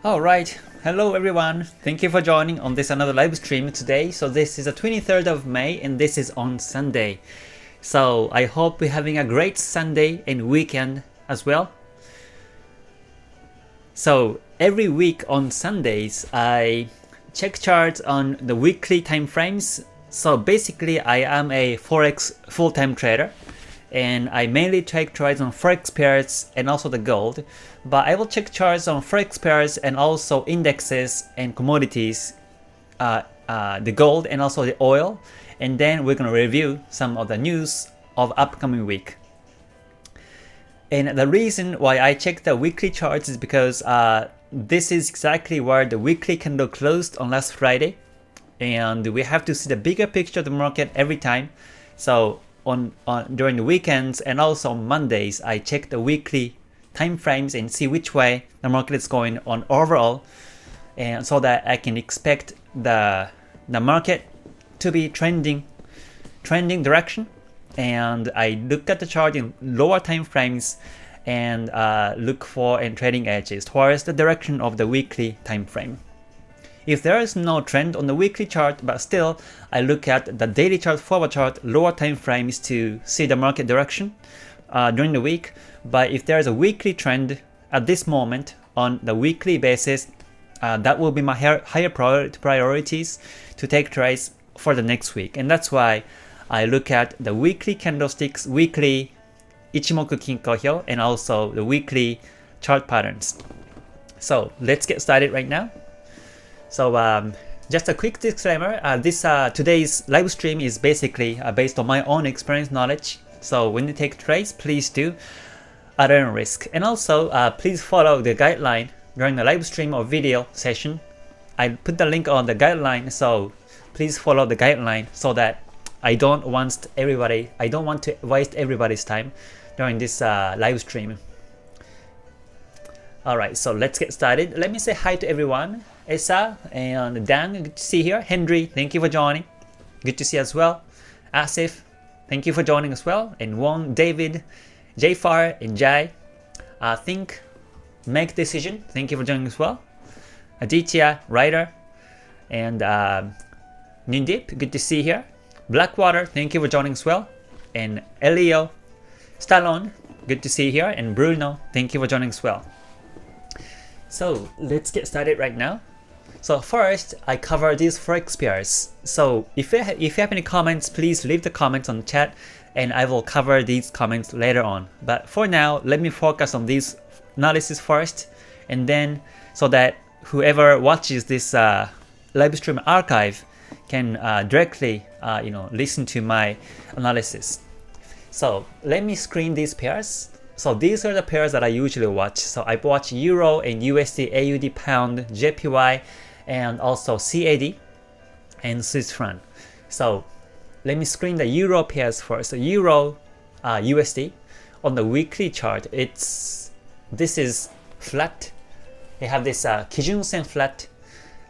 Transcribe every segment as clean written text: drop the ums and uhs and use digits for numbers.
Alright, hello everyone. Thank you for joining on this another live stream today. So this is the 23rd of May and this is on Sunday. So I hope we're having a great Sunday and weekend as well. So every week on Sundays, I check charts on the weekly time frames. So basically I am a Forex full-time trader and I mainly check charts on Forex pairs and also the gold. But I will check charts on Forex pairs and also indexes and commodities, the gold and also the oil. And then we're going to review some of the news of upcoming week. And the reason why I check the weekly charts is because this is exactly where the weekly candle closed on last Friday. And we have to see the bigger picture of the market every time. So during the weekends and also on Mondays, I check the weekly time frames and see which way the market is going on overall, and so that I can expect the market to be trending direction. And I look at the chart in lower time frames and look for trading edges towards the direction of the weekly time frame. If there is no trend on the weekly chart, but still I look at the daily chart, forward chart, lower time frames to see the market direction during the week. But if there is a weekly trend at this moment on the weekly basis, that will be my higher priorities to take trades for the next week. And that's why I look at the weekly candlesticks, weekly Ichimoku Kinko, and also the weekly chart patterns. So let's get started right now. So just a quick disclaimer, today's live stream is basically based on my own experience knowledge. So when you take trades, please do at your own risk. And also please follow the guideline during the live stream or video session. I put the link on the guideline, so please follow the guideline so that I don't want to waste everybody's time during this live stream. Alright, so let's get started. Let me say hi to everyone. Esa and Dan, good to see you here. Henry, thank you for joining. Good to see you as well. Asif, thank you for joining as well. And Wong, David, Jfar, and Jai. Think, make decision. Thank you for joining as well. Aditya, Ryder, and Nindip, good to see you here. Blackwater, thank you for joining as well. And Elio, Stallone, good to see you here. And Bruno, thank you for joining as well. So let's get started right now. So first, I cover these Forex pairs. So if you have any comments, please leave the comments on the chat and I will cover these comments later on. But for now, let me focus on these analysis first, and then so that whoever watches this live stream archive can directly listen to my analysis. So let me screen these pairs. So these are the pairs that I usually watch. So I watch Euro and USD, AUD, Pound, JPY, and also CAD and Swiss franc. So let me screen the Euro pairs first. So Euro USD on the weekly chart, this is flat. They have this Kijun Sen flat,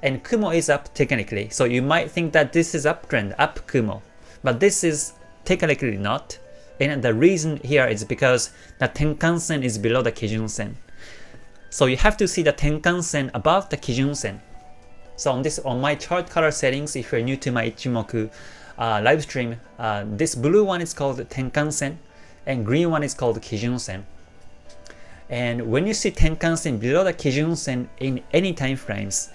and Kumo is up technically. So you might think that this is uptrend, up Kumo, but this is technically not. And the reason here is because the Tenkan Sen is below the Kijun Sen. So you have to see the Tenkan Sen above the Kijun Sen. So on my chart color settings, if you're new to my Ichimoku live stream, this blue one is called Tenkan Sen and green one is called Kijun Sen. And when you see Tenkan Sen below the Kijun Sen in any time frames,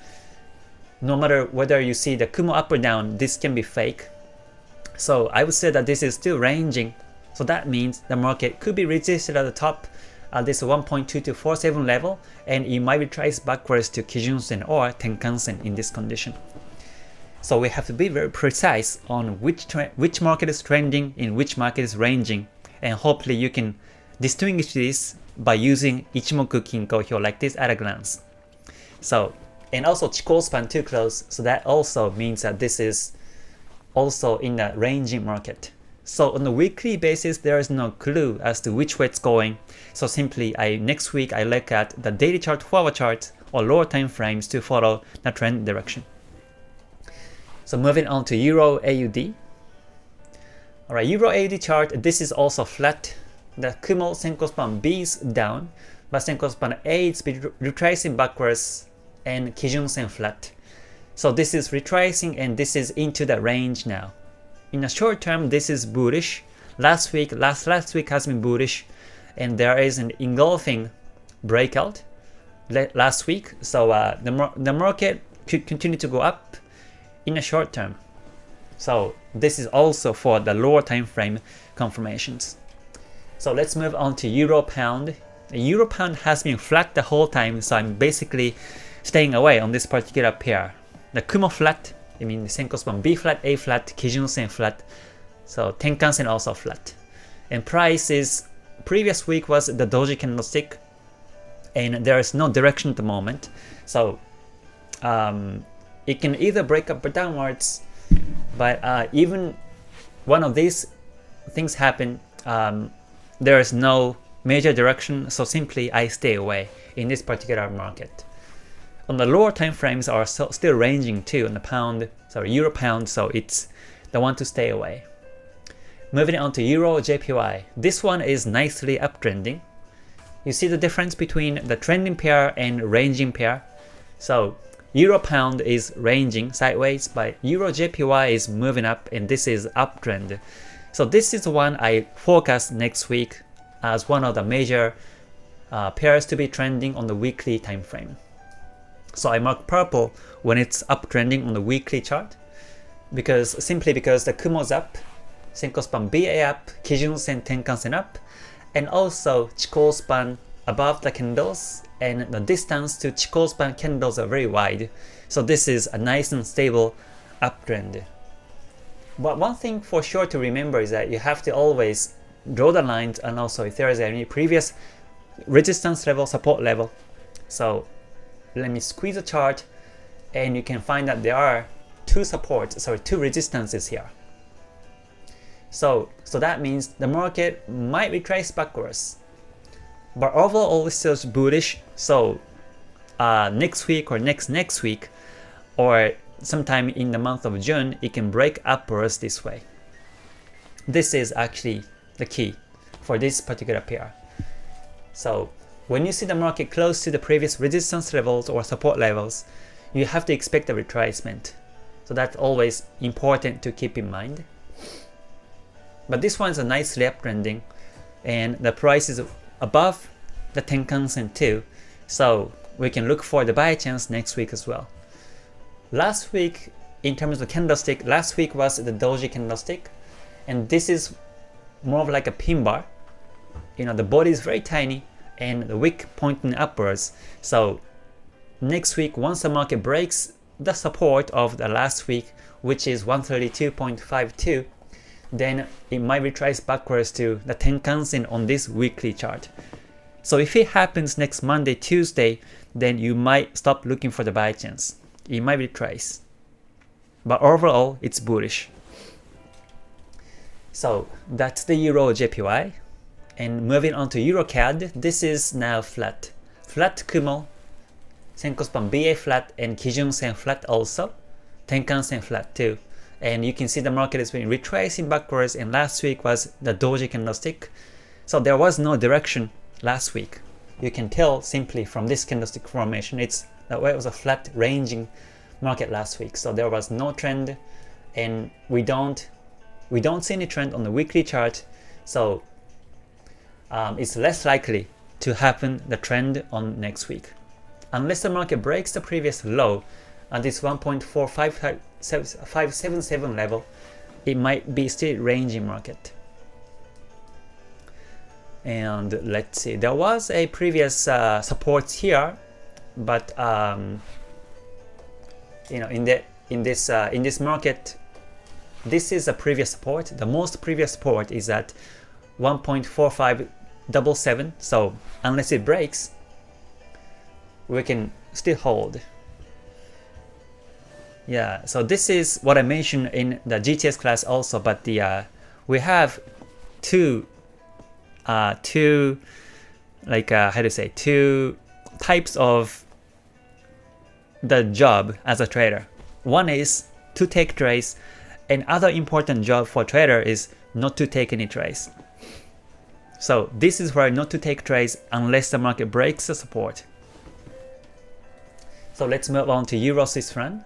no matter whether you see the Kumo up or down, this can be fake. So I would say that this is still ranging. So that means the market could be resisted at the top at this 1.2247 level, and it might be traced backwards to Kijun Sen or Tenkan Sen in this condition. So we have to be very precise on which market is trending and which market is ranging, and hopefully you can distinguish this by using Ichimoku Kinko like this at a glance. So, and also Chikou span too close, so that also means that this is also in the ranging market. So on the weekly basis, there is no clue as to which way it's going. So simply, next week I look at the daily chart, forward chart, or lower time frames to follow the trend direction. So moving on to Euro AUD. Alright, Euro AUD chart, this is also flat. The Kumo Senko span B is down, but Senko span A is retracing backwards and Kijun Sen flat. So this is retracing and this is into the range now. In the short term, this is bullish. Last week has been bullish, and there is an engulfing breakout last week. So the market could continue to go up in the short term. So this is also for the lower time frame confirmations. So let's move on to Euro Pound. The Euro Pound has been flat the whole time, so I'm basically staying away on this particular pair. The Kumo flat, I mean the Senko span B flat, A flat, Kijun Sen flat, so Tenkan Sen also flat. And price is, previous week was the Doji candlestick, and there is no direction at the moment. So it can either break up or downwards, but even one of these things happen, there is no major direction, so simply I stay away in this particular market. On the lower time frames are still ranging too on the Euro Pound, so it's the one to stay away. Moving on to Euro JPY. This one is nicely uptrending. You see the difference between the trending pair and ranging pair. So Euro Pound is ranging sideways, but Euro JPY is moving up, and this is uptrend. So this is the one I forecast next week as one of the major pairs to be trending on the weekly time frame. So I mark purple when it's uptrending on the weekly chart, simply because the Kumo's up, Senko span BA up, Kijun Sen Tenkan Sen up, and also Chikou span above the candles, and the distance to Chikou span candles are very wide. So this is a nice and stable uptrend. But one thing for sure to remember is that you have to always draw the lines, and also if there is any previous resistance level, support level. So let me squeeze the chart, and you can find that there are two resistances here. So that means the market might retrace backwards, but overall it's still bullish. So next week or next week, or sometime in the month of June, it can break upwards this way. This is actually the key for this particular pair. So when you see the market close to the previous resistance levels or support levels, you have to expect a retracement. So that's always important to keep in mind. But this one's a nicely uptrending, and the price is above the Tenkan Sen too, so we can look for the buy chance next week as well. Last week, in terms of candlestick, last week was the Doji candlestick, and this is more of like a pin bar. You know, the body is very tiny and the wick pointing upwards. So next week, once the market breaks the support of the last week, which is 132.52, then it might retrace backwards to the Tenkan Sen on this weekly chart. So if it happens next Monday, Tuesday, then you might stop looking for the buy chance. It might retrace, but overall it's bullish. So that's the Euro JPY. And moving on to Euro CAD, this is now flat. Flat Kumo, Senko span BA flat, and Kijun Sen flat also. Tenkan Sen flat too. And you can see the market has been retracing backwards, and last week was the Doji candlestick. So there was no direction last week. You can tell simply from this candlestick formation, it was a flat ranging market last week. So there was no trend, and we don't see any trend on the weekly chart. So it's less likely to happen the trend on next week, unless the market breaks the previous low at this 1.45577 level. It might be still ranging market. And let's see, there was a previous support here, but you know, in this market, this is a previous support. The most previous support is at 1.4577. So unless it breaks, we can still hold. Yeah, so this is what I mentioned in the GTS class also, but we have two types of the job as a trader. One is to take trades, and other important job for trader is not to take any trades. So this is where not to take trades unless the market breaks the support. So let's move on to Euro Swiss franc.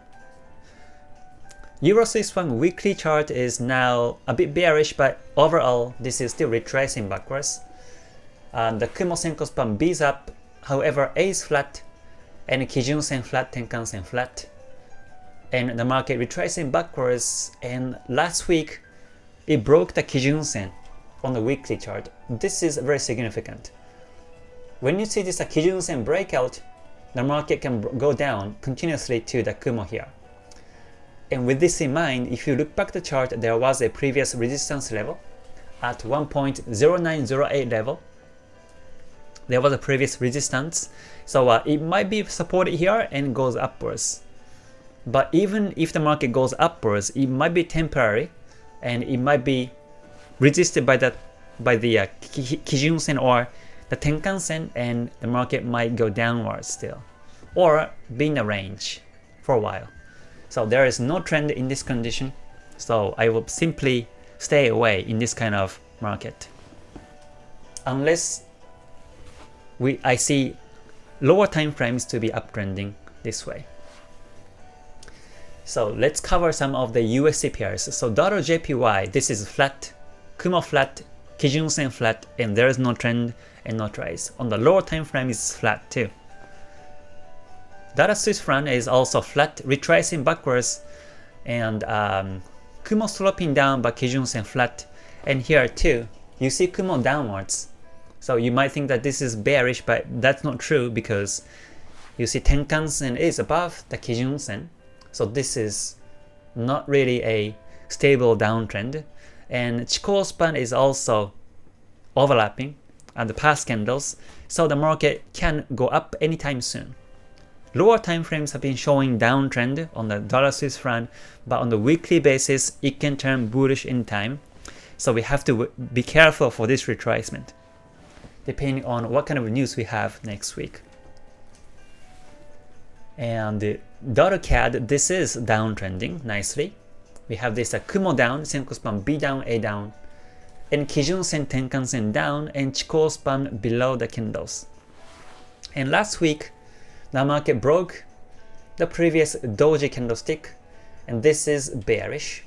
Euro Swiss franc weekly chart is now a bit bearish, but overall this is still retracing backwards. The Kumo Senko span B is up, however A is flat, and Kijun Sen flat, Tenkan Sen flat, and the market retracing backwards. And last week it broke the Kijun Sen on the weekly chart. This is very significant. When you see this Kijun Sen breakout, the market can go down continuously to the Kumo here. And with this in mind, if you look back the chart, there was a previous resistance level at 1.0908 level. There was a previous resistance, so it might be supported here and goes upwards. But even if the market goes upwards, it might be temporary, and it might be resisted by the Kijun Sen or the Tenkan Sen, and the market might go downwards still, or be in a range for a while. So there is no trend in this condition, so I will simply stay away in this kind of market unless I see lower time frames to be uptrending this way. So let's cover some of the USD pairs. So dollar JPY, this is flat, Kumo flat, Kijun Sen flat, and there is no trend and no trace. On the lower time frame is flat too. Dollar Swiss franc is also flat, retracing backwards, and Kumo sloping down but Kijun Sen flat. And here too, you see Kumo downwards. So you might think that this is bearish, but that's not true because you see Tenkan Sen is above the Kijun Sen. So this is not really a stable downtrend. And Chikou span is also overlapping at the past candles, so the market can go up anytime soon. Lower time frames have been showing downtrend on the dollar Swiss franc, but on the weekly basis it can turn bullish in time. So we have to be careful for this retracement, depending on what kind of news we have next week. And the dollar CAD, this is downtrending nicely. We have this Kumo down, Senko span B down, A down, and Kijun Sen, Tenkan Sen down, and Chikou span below the candles. And last week, the market broke the previous doji candlestick, and this is bearish.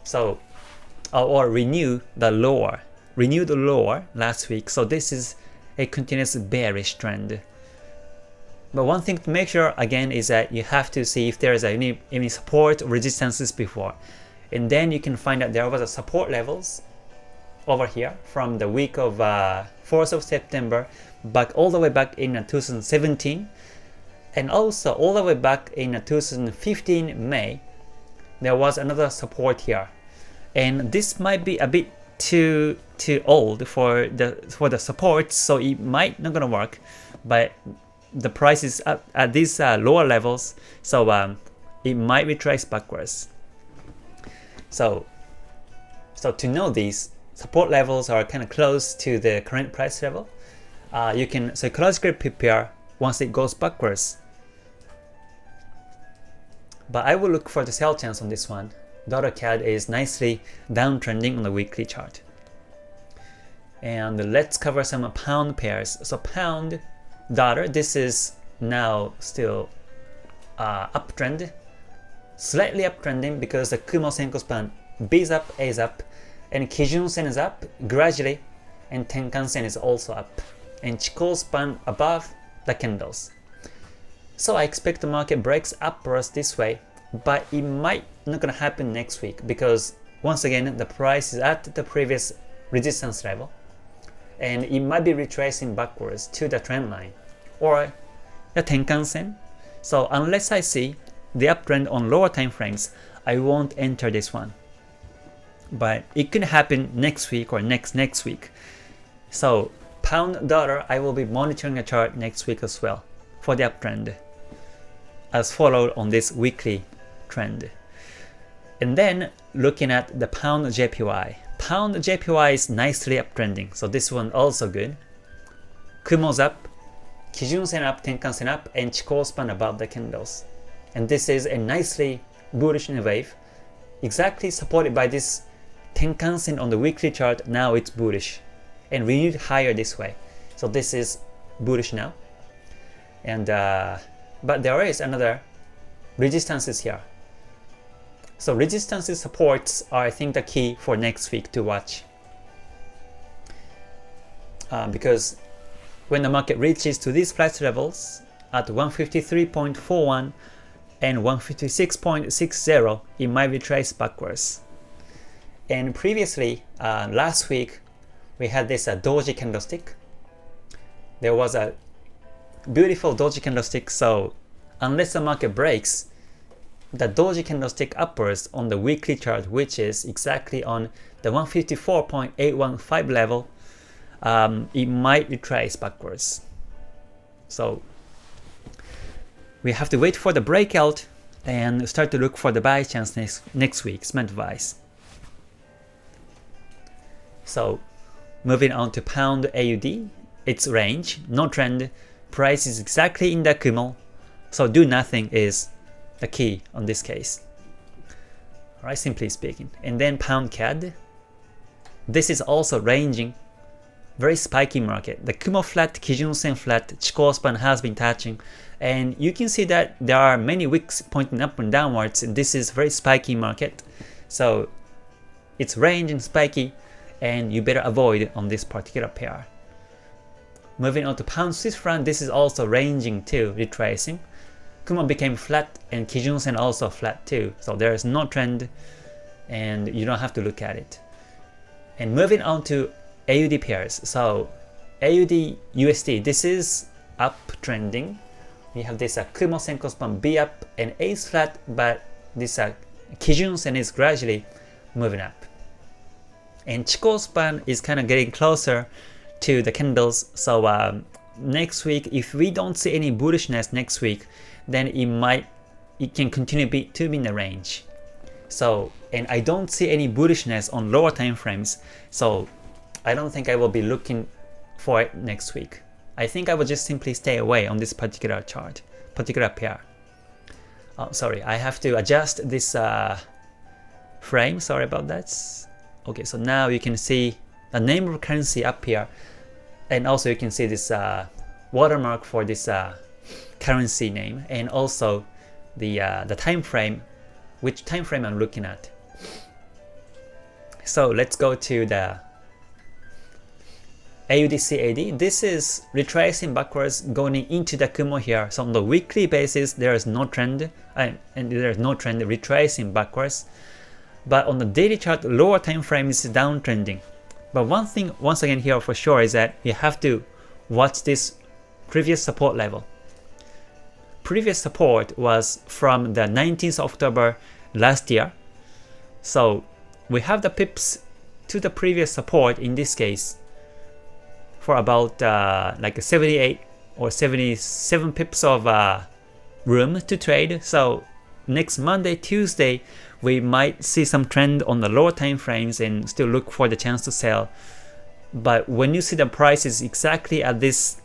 So, or renewed the lower last week. So this is a continuous bearish trend. But one thing to make sure again is that you have to see if there is any support or resistances before, and then you can find that there was a support levels over here from the week of 4th of September back all the way back in 2017, and also all the way back in 2015 May. There was another support here, and this might be a bit too old for the support, so it might not gonna work. But the price is up at these lower levels, so it might retrace backwards. So to know these support levels are kind of close to the current price level, you can psychologically prepare once it goes backwards. But I will look for the sell chance on this one. Dollar CAD is nicely downtrending on the weekly chart. And let's cover some pound pairs. So pound dollar, this is now still uptrend, slightly uptrending because the Kumo Senko span B is up, A is up, and Kijun Sen is up gradually, and Tenkan Sen is also up, and Chikou span above the candles. So I expect the market breaks upwards this way, but it might not gonna happen next week because once again the price is at the previous resistance level, and it might be retracing backwards to the trend line or the Tenkan Sen. So unless I see the uptrend on lower time frames, I won't enter this one. But it could happen next week or next week. So pound dollar, I will be monitoring a chart next week as well for the uptrend, as followed on this weekly trend. And then looking at the pound JPY. Pound JPY is nicely uptrending, so this one also good. Kumo's up, Kijun Sen up, Tenkan Sen up, and Chikou span above the candles. And this is a nicely bullish in a wave, exactly supported by this Tenkan Sen on the weekly chart. Now it's bullish and renewed higher this way. So this is bullish now. And but there is another resistances here. So resistances, supports are, I think, the key for next week to watch. Because when the market reaches to these price levels at 153.41 and 156.60, it might retrace backwards. And previously, last week, we had this doji candlestick. There was a beautiful doji candlestick, so unless the market breaks the doji candlestick upwards on the weekly chart, which is exactly on the 154.815 level, it might retrace backwards. So we have to wait for the breakout and start to look for the buy chance next week. It's my advice. So moving on to pound AUD, its range, no trend, price is exactly in the Kumo, so do nothing is the key on this case. Alright, simply speaking. And then pound CAD, this is also ranging, very spiky market. The Kumo flat, Kijun Sen flat, Chikou span has been touching, and you can see that there are many wicks pointing up and downwards, and this is very spiky market. So it's ranging spiky, and you better avoid on this particular pair. Moving on to pound Swiss franc, this is also ranging too, retracing. Kumo became flat and Kijun Sen also flat too, so there is no trend and you don't have to look at it. And moving on to AUD pairs, so AUD USD, this is uptrending. We have this Kumo Senko span B up and A is flat, but this Kijun Sen is gradually moving up. And Chikou span is kind of getting closer to the candles, so next week, if we don't see any bullishness next week, then it can continue to be in the range. So, and I don't see any bullishness on lower time frames, so I don't think I will be looking for it next week. I think I will just simply stay away on this particular chart, particular pair. Sorry, I have to adjust this frame, sorry about that. Okay, so now you can see the name of currency up here, and also you can see this watermark for this currency name, and also the time frame, which time frame I'm looking at. So let's go to the AUD-CAD. This is retracing backwards going into the Kumo here. So on the weekly basis, there is no trend, and there is no trend retracing backwards. But on the daily chart, lower time frame is downtrending. But one thing, once again here for sure, is that you have to watch this previous support level. Previous support was from the 19th of October last year. So we have the pips to the previous support in this case for about like 78 or 77 pips of room to trade. So next Monday, Tuesday, we might see some trend on the lower time frames and still look for the chance to sell. But when you see the price is exactly at this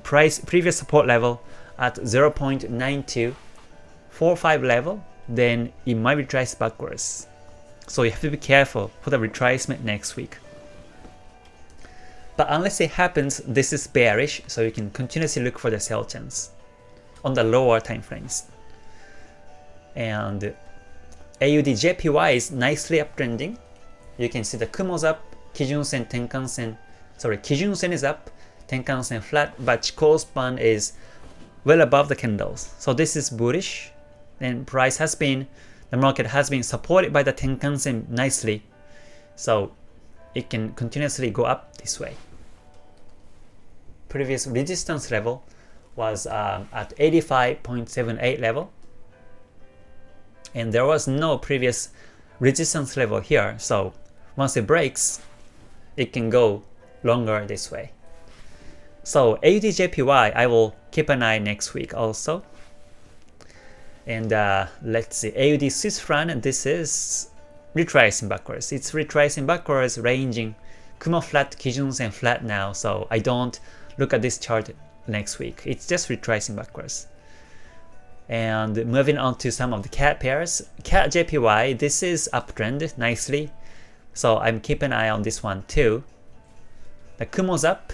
previous support level at 0.9245 level, then it might retrace backwards. So you have to be careful for the retracement next week. But unless it happens, this is bearish, so you can continuously look for the sell chance on the lower time frames. And AUD-JPY is nicely uptrending. You can see the Kumo's up, Kijun Sen, Tenkan Sen. Sorry, Kijun Sen is up, Tenkan Sen flat, but Chikou span is well above the candles. So this is bullish, and price has been, the market has been supported by the Tenkan Sen nicely. So it can continuously go up this way. Previous resistance level was at 85.78 level. And there was no previous resistance level here, so once it breaks, it can go longer this way. So AUD-JPY, I will keep an eye next week also. And let's see, AUD-Swiss franc, this is retracing backwards. It's retracing backwards, ranging Kumo flat, Kijun Sen flat now, so I don't look at this chart next week. It's just retracing backwards. And moving on to some of the CAD pairs, CAD-JPY, this is uptrend nicely, so I'm keeping an eye on this one too. The Kumo's up,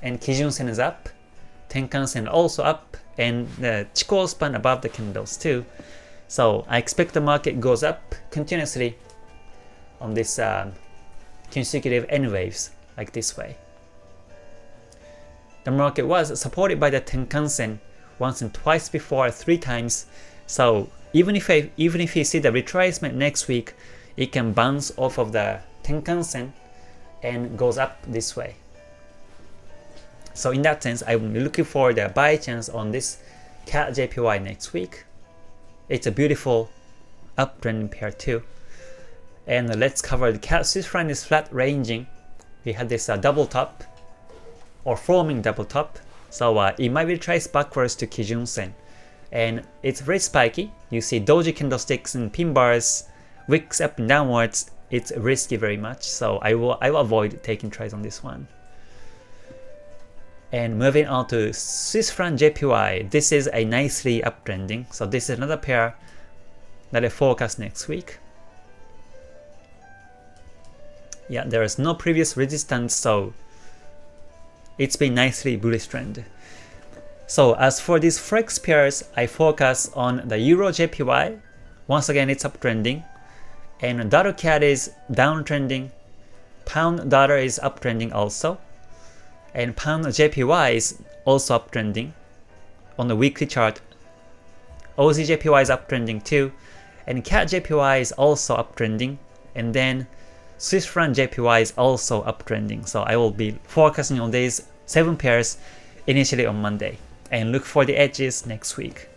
and Kijun Sen is up, Tenkan-sen also up, and the Chikou span above the candles too. So I expect the market goes up continuously on this consecutive N waves like this way. The market was supported by the Tenkan-sen once and twice before, 3 times. So even if you see the retracement next week, it can bounce off of the Tenkan-sen and goes up this way. So in that sense, I'm looking for the buy chance on this CAD JPY next week. It's a beautiful uptrending pair too. And let's cover the CAD Swiss franc is flat ranging. We had this double top or forming double top. So it might retrace backwards to Kijun Sen. And it's very spiky. You see doji candlesticks and pin bars, wicks up and downwards. It's risky very much. So I will avoid taking trades on this one. And moving on to Swiss franc JPY, this is a nicely uptrending. So this is another pair that I forecast next week. Yeah, there is no previous resistance, so it's been nicely bullish trend. So as for these Forex pairs, I focus on the Euro JPY. Once again, it's uptrending. And Dollar CAD is downtrending. Pound Dollar is uptrending also. And Pound JPY is also uptrending on the weekly chart. Aussie JPY is uptrending too. And CAD JPY is also uptrending. And then Swiss franc JPY is also uptrending. So I will be focusing on these 7 pairs initially on Monday. And look for the edges next week.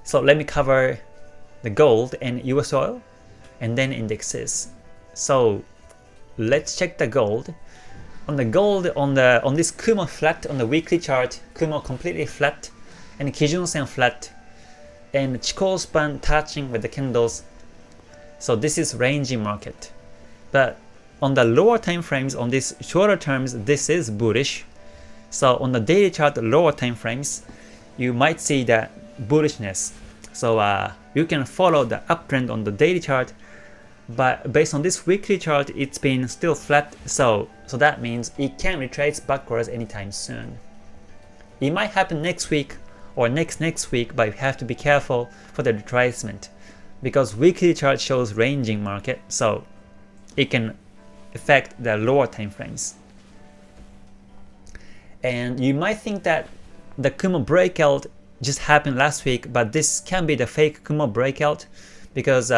So let me cover the gold and US oil and then indexes. So let's check the gold. On the gold, on this Kumo flat on the weekly chart, Kumo completely flat, and Kijun Sen flat, and Chikou span touching with the candles. So this is ranging market. But on the lower time frames, on these shorter terms, this is bullish. So on the daily chart, lower time frames, you might see that bullishness. So you can follow the uptrend on the daily chart. But based on this weekly chart, it's been still flat, so that means it can retrace backwards anytime soon. It might happen next week or next week, but you have to be careful for the retracement because weekly chart shows ranging market, so it can affect the lower time frames. And you might think that the Kumo breakout just happened last week, but this can be the fake Kumo breakout because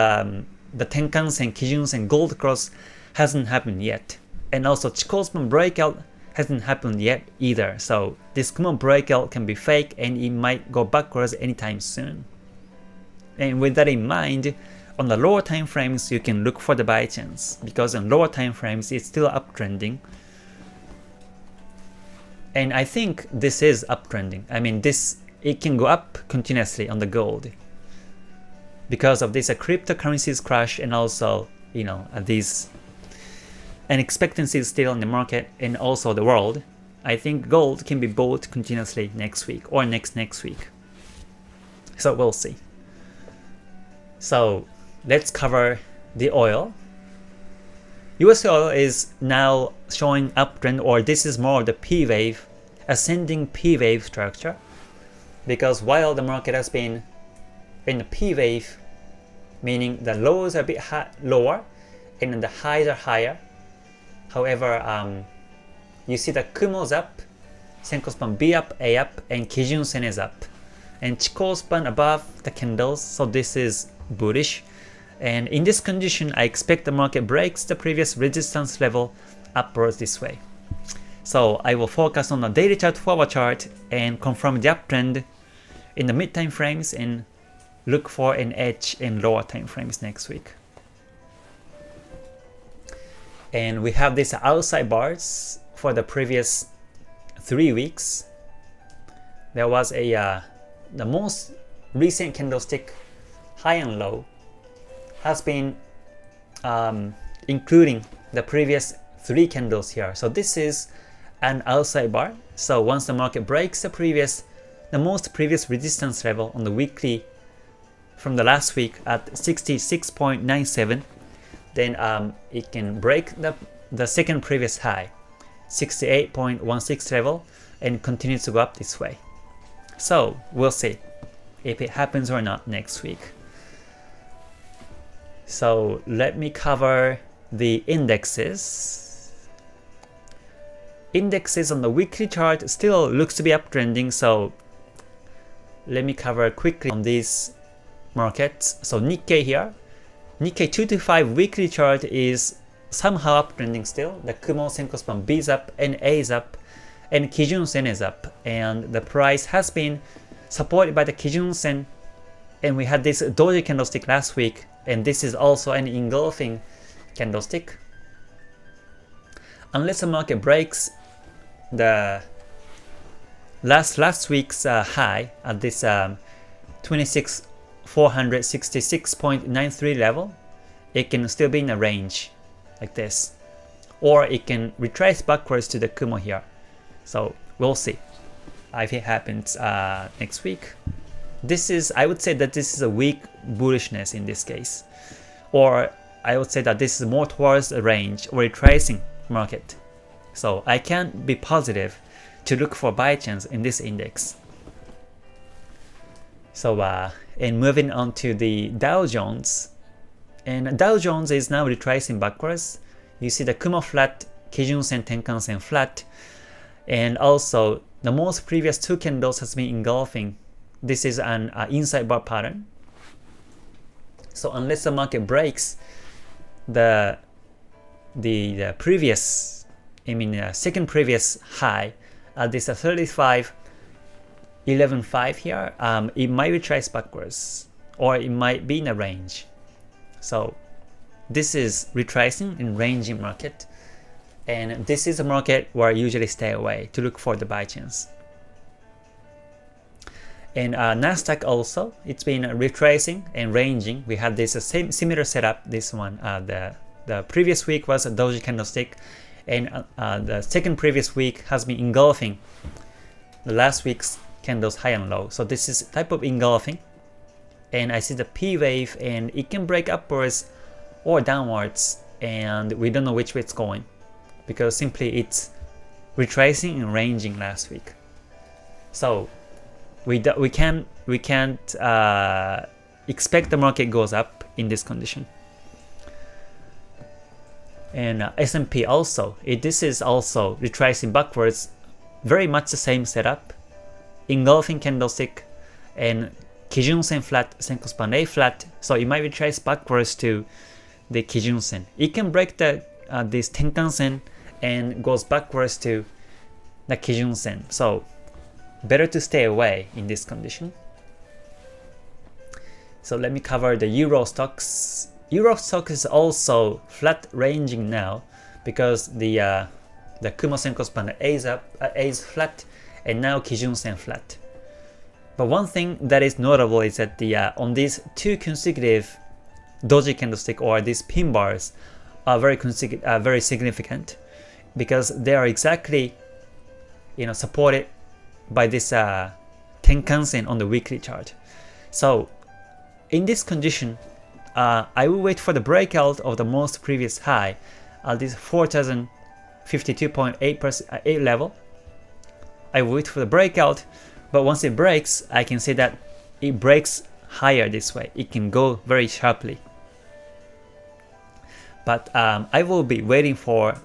the Tenkan-sen, Kijun-sen gold cross hasn't happened yet. And also Chikou span breakout hasn't happened yet either. So this Kumo breakout can be fake and it might go backwards anytime soon. And with that in mind, on the lower time frames, you can look for the buy chance because on lower time frames, it's still uptrending. And I think this is uptrending. I mean, it can go up continuously on the gold because of this cryptocurrencies crash and also these unexpectancies still in the market and also the world. I think gold can be bought continuously next week or next week. So we'll see. So let's cover the oil. US oil is now showing uptrend, or this is more of the P wave, ascending P wave structure, because while the market has been in the P wave, meaning the lows are a bit lower and the highs are higher. However, you see the Kumo's up, Senko span B up, A up, and Kijun Sen is up, and Chikou span above the candles, so this is bullish. And in this condition, I expect the market breaks the previous resistance level upwards this way. So I will focus on the daily chart, forward chart, and confirm the uptrend in the mid time frames and look for an edge in lower time frames next week. And we have these outside bars for the previous 3 weeks. There was the most recent candlestick high and low has been including the previous 3 candles here. So this is an outside bar. So once the market breaks the most previous resistance level on the weekly from the last week at 66.97, then it can break the second previous high. 68.16 level and continue to go up this way. So we'll see if it happens or not next week. So let me cover the indexes. Indexes on the weekly chart still looks to be uptrending, so let me cover quickly on these markets. So Nikkei here, Nikkei 225 weekly chart is somehow uptrending still. The Kumo Senko Span B is up and A is up and Kijun Sen is up, and the price has been supported by the Kijun Sen, and we had this doji candlestick last week, and this is also an engulfing candlestick. Unless the market breaks the last week's high at this 26,466.93 level, it can still be in a range like this, or it can retrace backwards to the Kumo here. So we'll see if it happens next week. This is, I would say that this is a weak bullishness in this case, or I would say that this is more towards a range or retracing market. So I can't be positive to look for buy chance in this index. So and moving on to the Dow Jones, and Dow Jones is now retracing backwards. You see the Kumo flat, Kijun Sen, Tenkan Sen flat, and also the most previous two candles has been engulfing. This is an inside bar pattern. So unless the market breaks the previous, second previous high at this 35.11.5 here, it might retrace backwards, or it might be in a range. So this is retracing and ranging market, and this is a market where I usually stay away to look for the buy chance. And Nasdaq also, it's been retracing and ranging. We had this same similar setup. This one, the previous week was a doji candlestick, and the second previous week has been engulfing the last week's candles high and low. So this is type of engulfing, and I see the P wave, and it can break upwards or downwards, and we don't know which way it's going, because simply it's retracing and ranging last week. So we can't expect the market goes up in this condition. And S&P also, this is also retracing backwards, very much the same setup, engulfing candlestick and Kijun Sen flat, Senko Span A flat, so it might retrace backwards to the Kijun Sen. It can break the this Tenkan Sen and goes backwards to the Kijun Sen. So better to stay away in this condition. So let me cover the Euro stocks. Euro stock is also flat ranging now, because the Kumo Senko Span A is up, A is flat, and now Kijun Sen flat. But one thing that is notable is that the on these two consecutive doji candlestick, or these pin bars, are very significant, because they are exactly supported by this Tenkan Sen on the weekly chart. So in this condition, I will wait for the breakout of the most previous high at this 4052.8 level. I will wait for the breakout, but once it breaks, I can see that it breaks higher this way. It can go very sharply. But I will be waiting for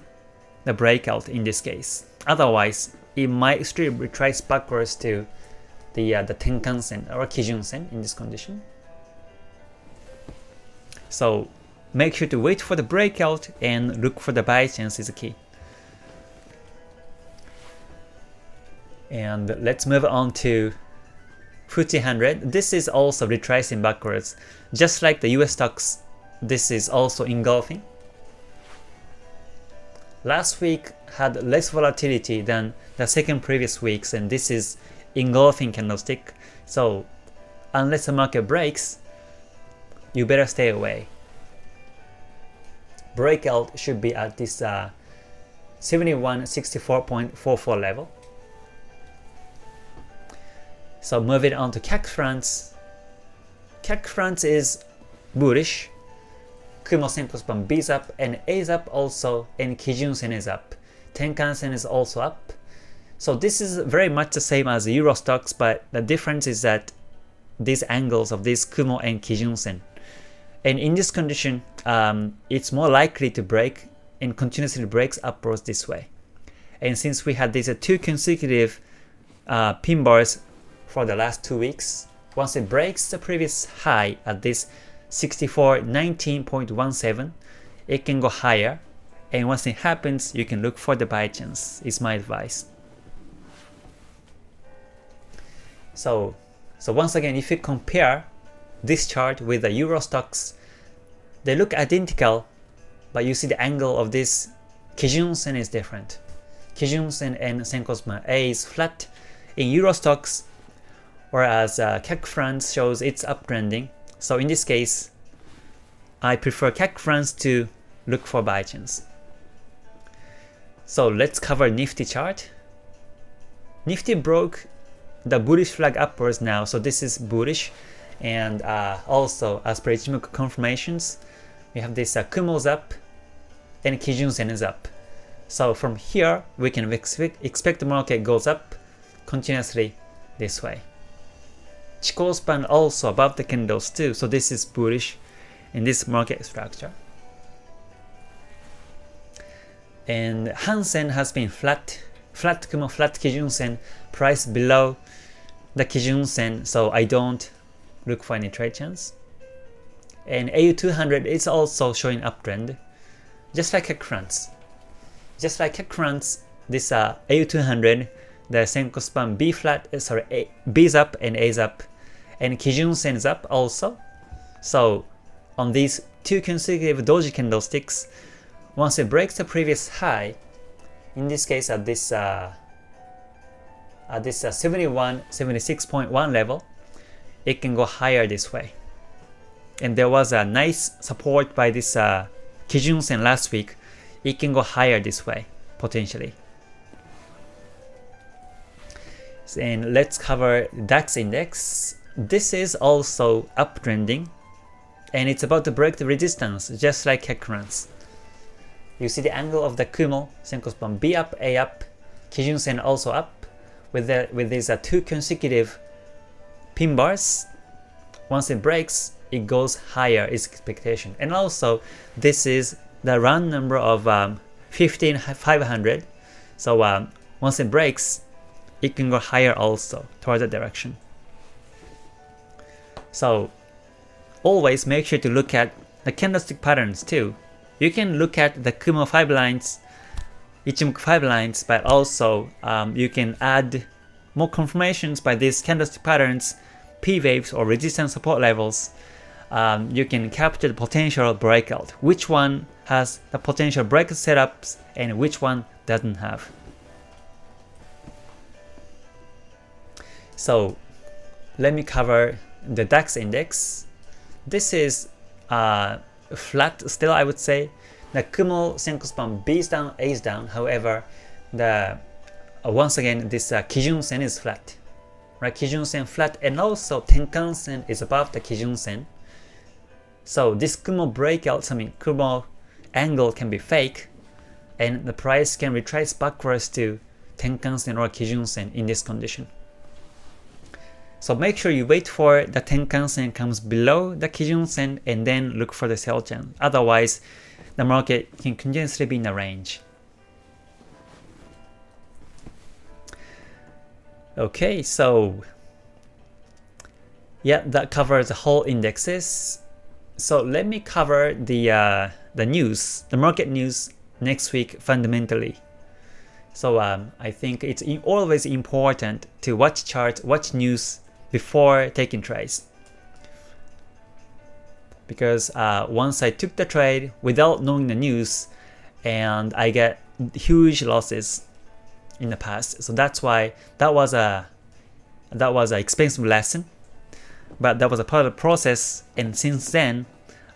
the breakout in this case. Otherwise, it might still retrace backwards to the Tenkan Sen or Kijun Sen in this condition. So make sure to wait for the breakout and look for the buy chance is the key. And let's move on to FTSE 100. This is also retracing backwards, just like the US stocks. This is also engulfing. Last week had less volatility than the second previous weeks, and this is engulfing candlestick. So unless the market breaks, you better stay away. Breakout should be at this 7164.44 level. So moving on to CAC France. CAC France is bullish. Kumo Senko Span B is up and A is up also, and Kijun Sen is up. Tenkan Sen is also up. So this is very much the same as Euro stocks, but the difference is that these angles of this Kumo and Kijun Sen. And in this condition, it's more likely to break and continuously breaks upwards this way. And since we had these two consecutive pin bars for the last 2 weeks, once it breaks the previous high at this 64.19.17, it can go higher. And once it happens, you can look for the buy chance, is my advice. So once again, if you compare this chart with the Euro stocks, they look identical, but you see the angle of this Kijun Sen is different. Kijun Sen and Senko Span A is flat in Euro stocks, whereas CAC France shows it's uptrending. So in this case, I prefer CAC France to look for buy chance. So let's cover Nifty chart. Nifty broke the bullish flag upwards now, so this is bullish. And also, as per Ichimoku confirmations, we have this Kumo's up and Kijun Sen is up. So from here, we can expect the market goes up continuously this way. Chikou span also above the candles too, so this is bullish in this market structure. And Hansen has been flat Kumo, flat Kijun Sen, price below the Kijun Sen, so I don't look for any trade chance. And AU200 is also showing uptrend, just like CAC France. Just like CAC France, this AU200, the Senko span B flat, B is up and A is up, and Kijun Sen is up also. So on these two consecutive doji candlesticks, once it breaks the previous high, in this case at this 76.1 level, it can go higher this way. And there was a nice support by this Kijun Sen last week. It can go higher this way, potentially. And let's cover DAX index. This is also uptrending, and it's about to break the resistance, just like CAC France. You see the angle of the Kumo, Senko span B up, A up, Kijun Sen also up, with these two consecutive pin bars. Once it breaks, it goes higher, is expectation. And also, this is the round number of 15,500. So once it breaks, it can go higher also towards that direction. So always make sure to look at the candlestick patterns too. You can look at the Kumo 5 lines, Ichimoku 5 lines, but also you can add more confirmations by these candlestick patterns, P waves or resistance support levels. You can capture the potential breakout, which one has the potential breakout setups and which one doesn't have. So let me cover the DAX index. This is flat still, I would say. The Kumo Senko span B is down, A is down. However, the once again this Kijun Sen is flat, right? Kijun Sen flat, and also Tenkan Sen is above the Kijun Sen. So this Kumo breakout, Kumo angle can be fake, and the price can retrace backwards to Tenkan Sen or Kijun Sen in this condition. So make sure you wait for the Tenkan Sen comes below the Kijun Sen and then look for the sell chance. Otherwise, the market can continuously be in a range. Okay, so yeah, that covers the whole indexes. So let me cover the news, the market news next week fundamentally. So I think it's always important to watch charts, watch news before taking trades. Because once I took the trade without knowing the news, and I get huge losses in the past. So that's why that was an expensive lesson, but that was a part of the process. And since then,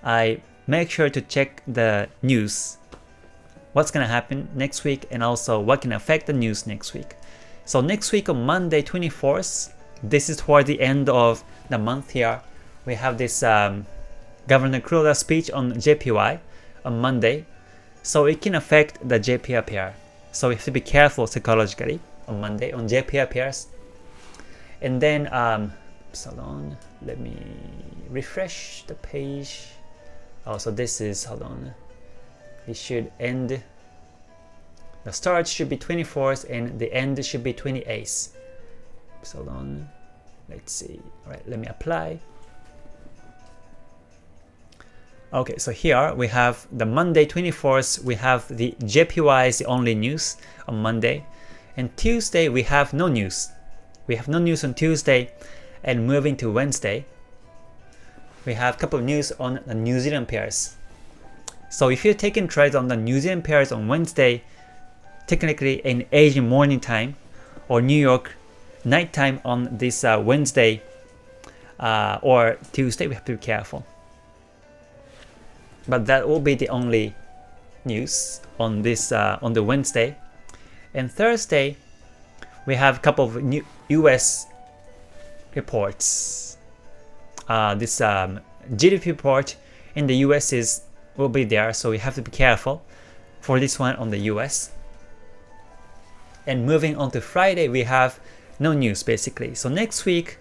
I make sure to check the news, what's gonna happen next week, and also what can affect the news next week. So next week on Monday 24th, this is toward the end of the month here, we have this Governor Kuroda's speech on JPY on Monday, so it can affect the JPY pair. So we have to be careful psychologically on Monday on JPY pairs. And then, hold on, let me refresh the page. Oh, so this is, hold on, it should end, the start should be 24th and the end should be 28th. So hold on, let's see. All right, let me apply. Okay, so here we have the Monday 24th, we have the JPY is the only news on Monday, and Tuesday we have no news. We have no news on Tuesday, and moving to Wednesday, we have a couple of news on the New Zealand pairs. So if you're taking trades on the New Zealand pairs on Wednesday, technically in Asian morning time or New York night time on this Wednesday or Tuesday, we have to be careful. But that will be the only news on this on the Wednesday. And Thursday, we have a couple of new US reports. This GDP report in the US will be there, so we have to be careful for this one on the US. And moving on to Friday, we have no news basically. So next week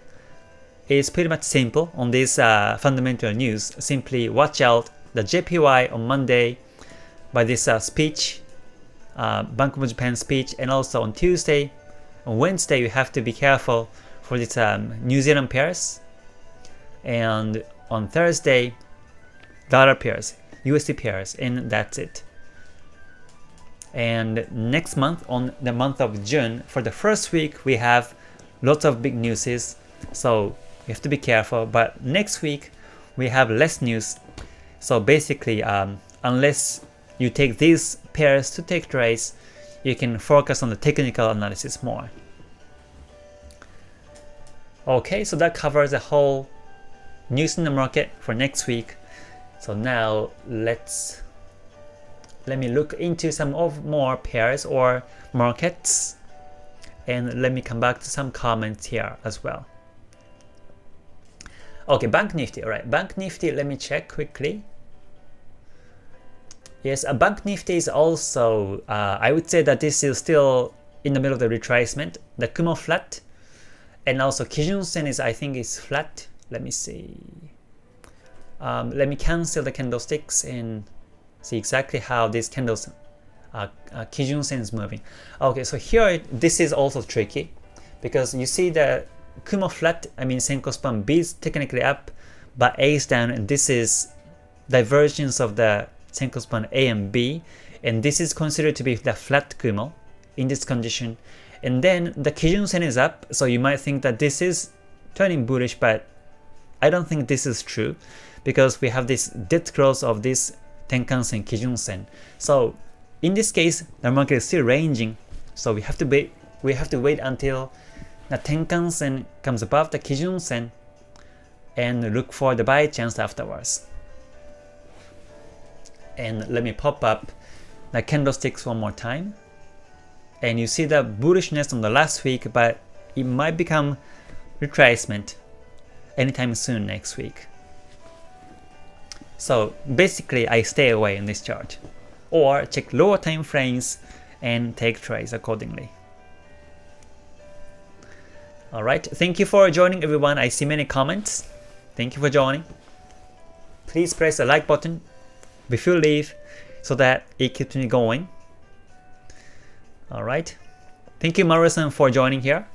is pretty much simple on this fundamental news. Simply watch out the JPY on Monday by this speech, Bank of Japan speech, and also on Tuesday. On Wednesday, you have to be careful for this New Zealand pairs, and on Thursday, dollar pairs, USD pairs, and that's it. And next month, on the month of June, for the first week, we have lots of big news, so you have to be careful. But next week, we have less news. So basically, unless you take these pairs to take trades, you can focus on the technical analysis more. Okay, so that covers the whole news in the market for next week. So now let me look into some of more pairs or markets, and let me come back to some comments here as well. Okay, Bank Nifty. All right, Bank Nifty, let me check quickly. Yes, Bank Nifty is also, I would say that this is still in the middle of the retracement. The Kumo flat, and also Kijun Sen is, I think, is flat. Let me see. Let me cancel the candlesticks and see exactly how these candles, Kijun Sen is moving. Okay, so here this is also tricky because you see the Kumo flat, I mean Senko span B is technically up, but A is down, and this is divergence of the Senko span A and B, and this is considered to be the flat Kumo in this condition. And then the Kijun Sen is up, so you might think that this is turning bullish, but I don't think this is true because we have this dead cross of this Tenkan Sen, Kijun Sen. So in this case, the market is still ranging, so we have to wait until the Tenkan Sen comes above the Kijun Sen and look for the buy chance afterwards. And let me pop up the candlesticks one more time. And you see the bullishness on the last week, but it might become retracement anytime soon next week. So basically I stay away in this chart, or check lower time frames and take trades accordingly. Alright, thank you for joining everyone. I see many comments. Thank you for joining. Please press the like button before you leave so that it keeps me going. Alright, thank you Maru-san for joining here.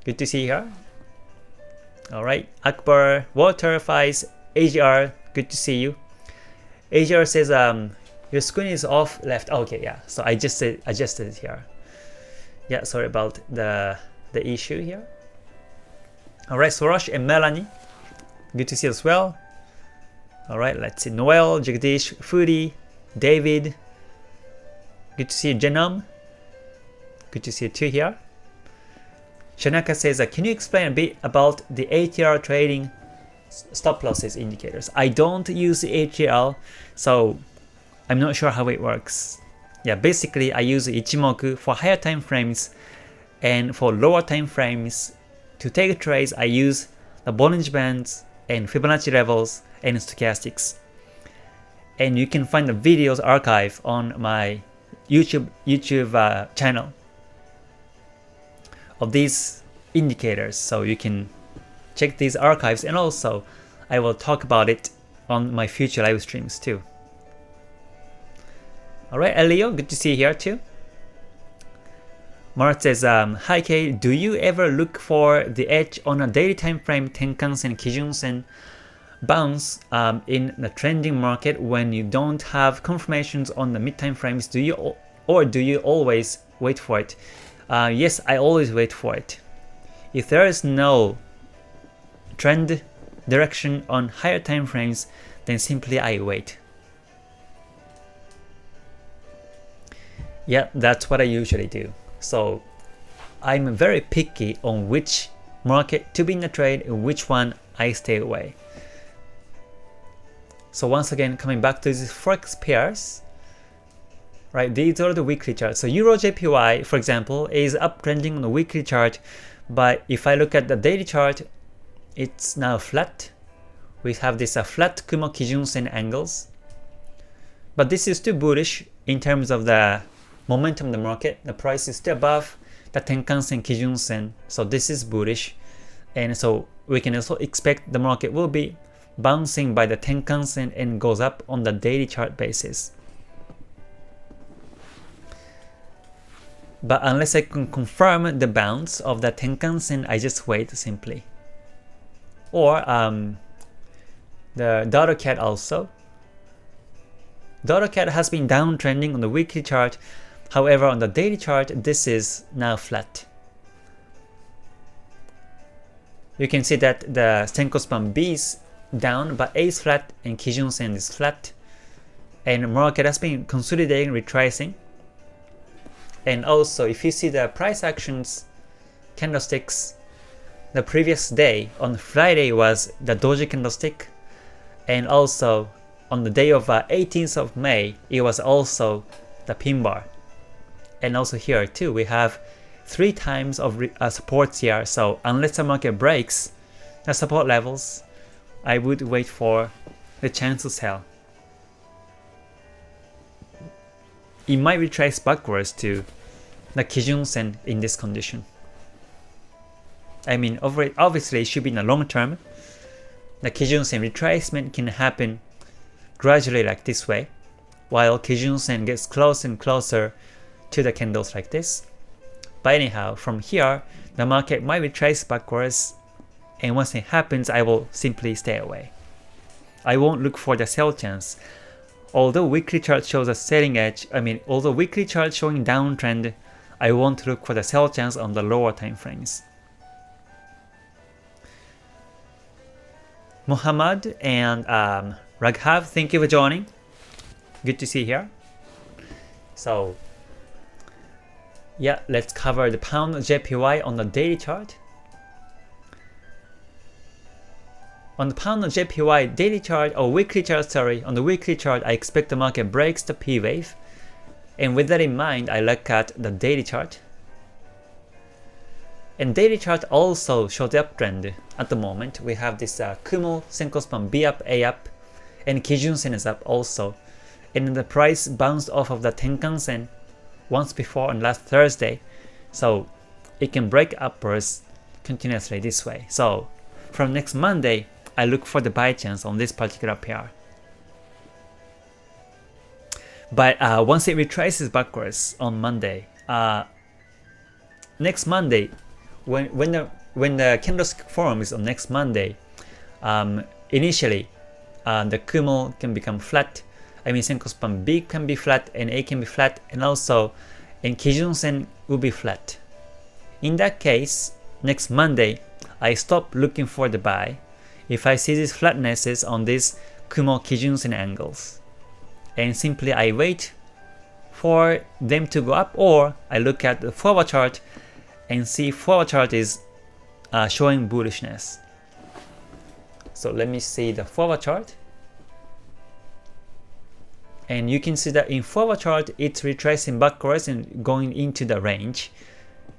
Good to see you here. Alright, Akbar, Walter, Fies, AGR, good to see you. AGR says your screen is off left. Okay, yeah, so I just adjusted it here. Yeah, sorry about the issue here. Alright, Sorosh and Melanie, good to see you as well. Alright, let's see, Noel, Jagdish, Foodie, David, good to see you, Genome, good to see you too here. Shanaka says, can you explain a bit about the ATR trading stop losses indicators? I don't use the ATR, so I'm not sure how it works. Yeah, basically I use Ichimoku for higher time frames, and for lower time frames to take trades I use the Bollinger Bands and Fibonacci levels and stochastics. And you can find the videos archive on my YouTube channel of these indicators, so you can check these archives, and also I will talk about it on my future live streams too. Alright, Elio, good to see you here too. Mart says, hi Kay, do you ever look for the edge on a daily time frame Tenkan-sen, Kijun-sen bounce in the trending market when you don't have confirmations on the mid time frames? Do you always wait for it? Yes, I always wait for it. If there is no trend direction on higher time frames, then simply I wait. Yeah, that's what I usually do. So I'm very picky on which market to be in the trade and which one I stay away. So once again, coming back to these Forex pairs, right? These are the weekly charts. So Euro JPY, for example, is uptrending on the weekly chart, but if I look at the daily chart, it's now flat. We have this flat Kumo Kijun-sen angles, but this is still bullish in terms of the momentum of the market. The price is still above the Tenkan-sen, Kijun-sen, so this is bullish, and so we can also expect the market will be bouncing by the Tenkan-sen and goes up on the daily chart basis. But unless I can confirm the bounce of the Tenkan-sen, I just wait simply. Or the Dollar CAD also. Dollar CAD has been downtrending on the weekly chart. However, on the daily chart, this is now flat. You can see that the Senko span B is down, but A is flat and Kijun-sen is flat. And the market has been consolidating, retracing. And also, if you see the price actions candlesticks, the previous day on Friday was the doji candlestick, and also on the day of 18th of May, it was also the pin bar. And also here too, we have 3 times of supports here. So unless the market breaks the support levels, I would wait for the chance to sell. It might retrace backwards to the Kijun-sen in this condition. I mean, obviously it should be in the long term. The Kijun-sen retracement can happen gradually like this way, while Kijun-sen gets closer and closer to the candles like this. But anyhow, from here, the market might retrace backwards, and once it happens, I will simply stay away. I won't look for the sell chance. Although weekly chart shows a selling edge, although weekly chart showing downtrend, I won't look for the sell chance on the lower time frames. Muhammad and Raghav, thank you for joining. Good to see you here. So yeah, let's cover the pound JPY on the daily chart. On the pound JPY daily chart, or weekly chart, sorry, on the weekly chart, I expect the market breaks the P wave. And with that in mind, I look at the daily chart. And daily chart also shows the uptrend at the moment. We have this Kumo Senko span B up, A up, and Kijun-sen is up also. And the price bounced off of the Tenkan-sen once before on last Thursday, so it can break upwards continuously this way. So from next Monday, I look for the buy chance on this particular pair. But once it retraces backwards on Monday, next Monday, when the candlestick forms on next Monday, initially the Kumo can become flat. Senko span B can be flat and A can be flat, and also Kijun-sen will be flat. In that case, next Monday, I stop looking for the buy if I see these flatnesses on these Kumo Kijun-sen angles. And simply I wait for them to go up, or I look at the forward chart and see forward chart is showing bullishness. So let me see the forward chart. And you can see that in forward chart, it's retracing backwards and going into the range,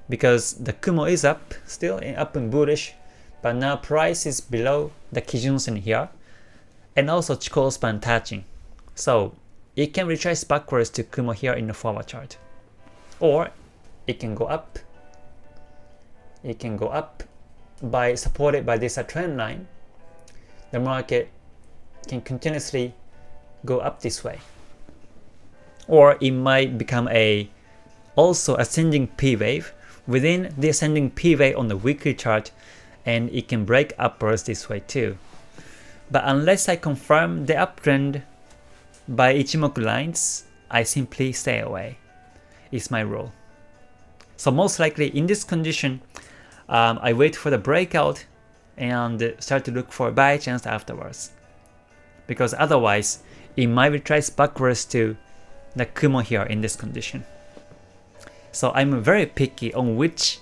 because the Kumo is up, still up and bullish, but now price is below the Kijun-sen here, and also Chikou span touching. So it can retrace backwards to Kumo here in the forward chart. Or it can go up. It can go up by supported by this trend line. The market can continuously go up this way. Or it might become a also ascending P wave within the ascending P wave on the weekly chart, and it can break upwards this way too. But unless I confirm the uptrend by Ichimoku lines, I simply stay away. It's my rule. So most likely in this condition, I wait for the breakout and start to look for buy chance afterwards. Because otherwise, it might retrace backwards to the Kumo here in this condition. So I'm very picky on which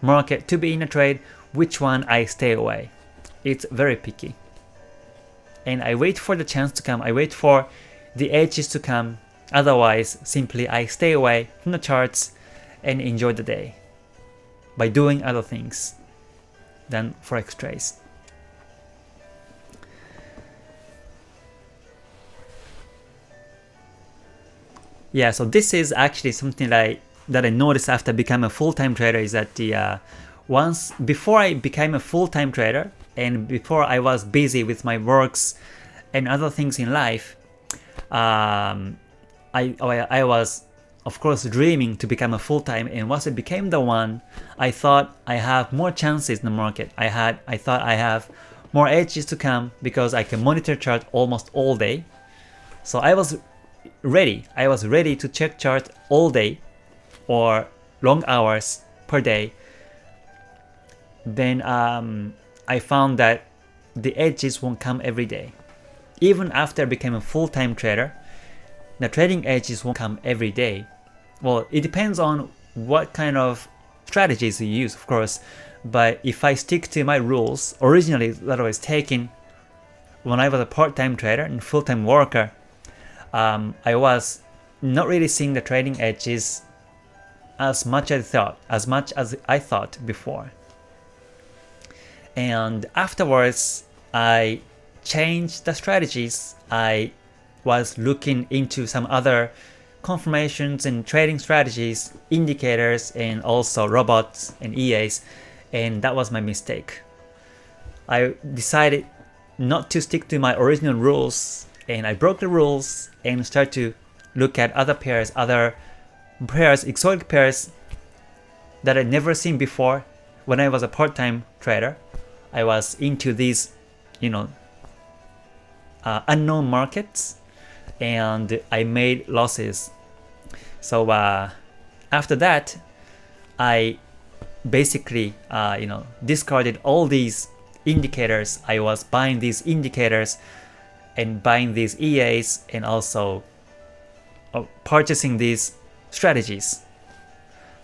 market to be in a trade, which one I stay away. It's very picky. And I wait for the chance to come, I wait for the edges to come, otherwise simply I stay away from the charts and enjoy the day by doing other things than Forex trades. Yeah, so this is actually something that I noticed after becoming a full-time trader, is that before I became a full-time trader and before I was busy with my works and other things in life, I was of course dreaming to become a full-time, and once I became the one, I thought I have more chances in the market. I thought I have more edges to come because I can monitor chart almost all day. So I was ready to check chart all day or long hours per day. Then I found that the edges won't come every day. Even after I became a full-time trader, the trading edges won't come every day. Well, it depends on what kind of strategies you use, of course. But if I stick to my rules originally that I was taking when I was a part-time trader and full-time worker, I was not really seeing the trading edges as much as I thought before. And afterwards, I changed the strategies. I was looking into some other confirmations and trading strategies, indicators, and also robots and EAs, and that was my mistake. I decided not to stick to my original rules, and I broke the rules and started to look at other pairs, exotic pairs that I'd never seen before. When I was a part-time trader, I was into these, unknown markets, and I made losses. So after that, I basically discarded all these indicators. I was buying these indicators and buying these EAs and also purchasing these strategies.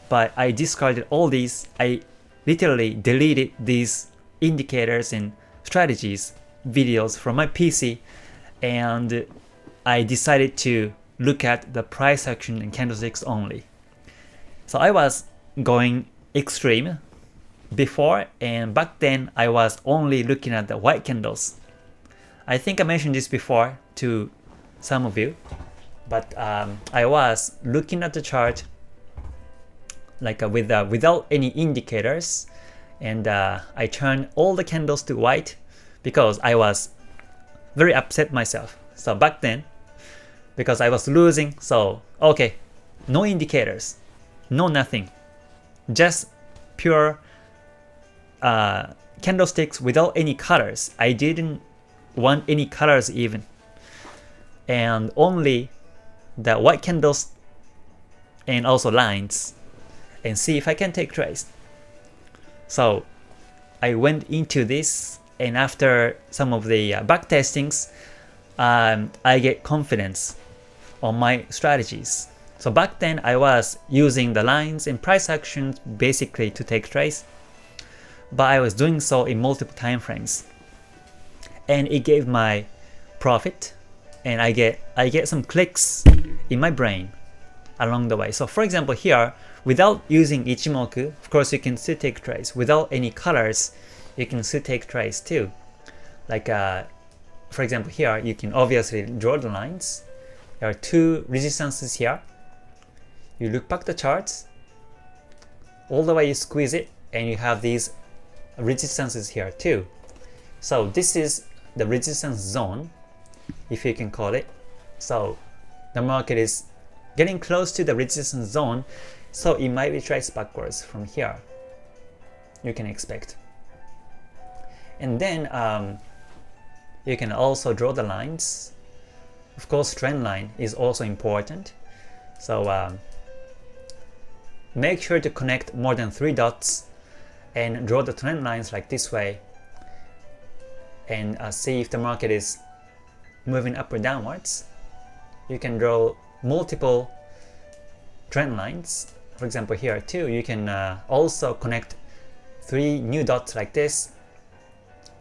But I discarded all these. I literally deleted these indicators and strategies videos from my PC, and I decided to look at the price action and candlesticks only. So I was going extreme before, and back then I was only looking at the white candles. I think I mentioned this before to some of you, but I was looking at the chart like without any indicators, and I turned all the candles to white because I was very upset myself. So back then, because I was losing, so okay, no indicators, no nothing, just pure candlesticks without any colors. I didn't want any colors even, and only the white candles and also lines, and see if I can take trades. So I went into this, and after some of the back testings, I get confidence on my strategies. So back then I was using the lines and price actions basically to take trades, but I was doing so in multiple time frames, and it gave my profit, and I get some clicks in my brain along the way. So for example here, without using Ichimoku, of course you can still take trades. Without any colors, you can still take trades too. Like for example here, you can obviously draw the lines, There are two resistances here. You look back the charts, all the way you squeeze it, and you have these resistances here too. So this is the resistance zone, if you can call it. So the market is getting close to the resistance zone, so it might retrace backwards from here, you can expect. And then you can also draw the lines. Of course, trend line is also important. So make sure to connect more than 3 dots and draw the trend lines like this way, and see if the market is moving up or downwards. You can draw multiple trend lines. For example, here too, you can also connect 3 new dots like this,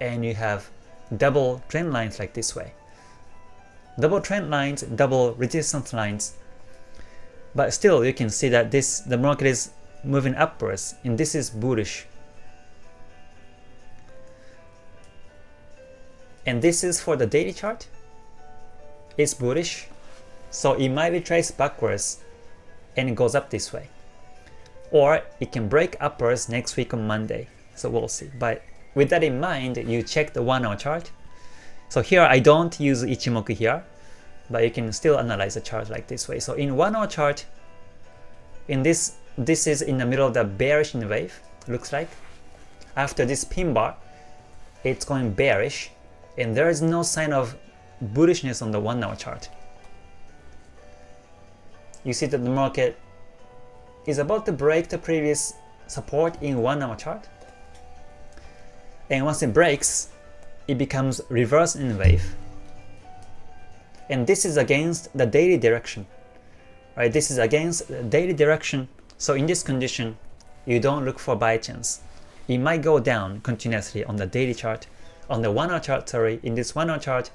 and you have double trend lines like this way. Double trend lines, double resistance lines. But still, you can see that the market is moving upwards, and this is bullish. And this is for the daily chart. It's bullish, so it might retrace backwards and it goes up this way. Or it can break upwards next week on Monday, so we'll see. But with that in mind, you check the 1 hour chart. So here I don't use Ichimoku here, but you can still analyze the chart like this way. So in 1 hour chart, in this is in the middle of the bearish wave, looks like. After this pin bar, it's going bearish, and there is no sign of bullishness on the 1 hour chart. You see that the market is about to break the previous support in 1 hour chart, and once it breaks, it becomes reverse wave. And this is against the daily direction, right? This is against the daily direction. So in this condition, you don't look for buy chance. It might go down continuously on the daily chart, on the 1 hour chart, sorry, in this 1 hour chart,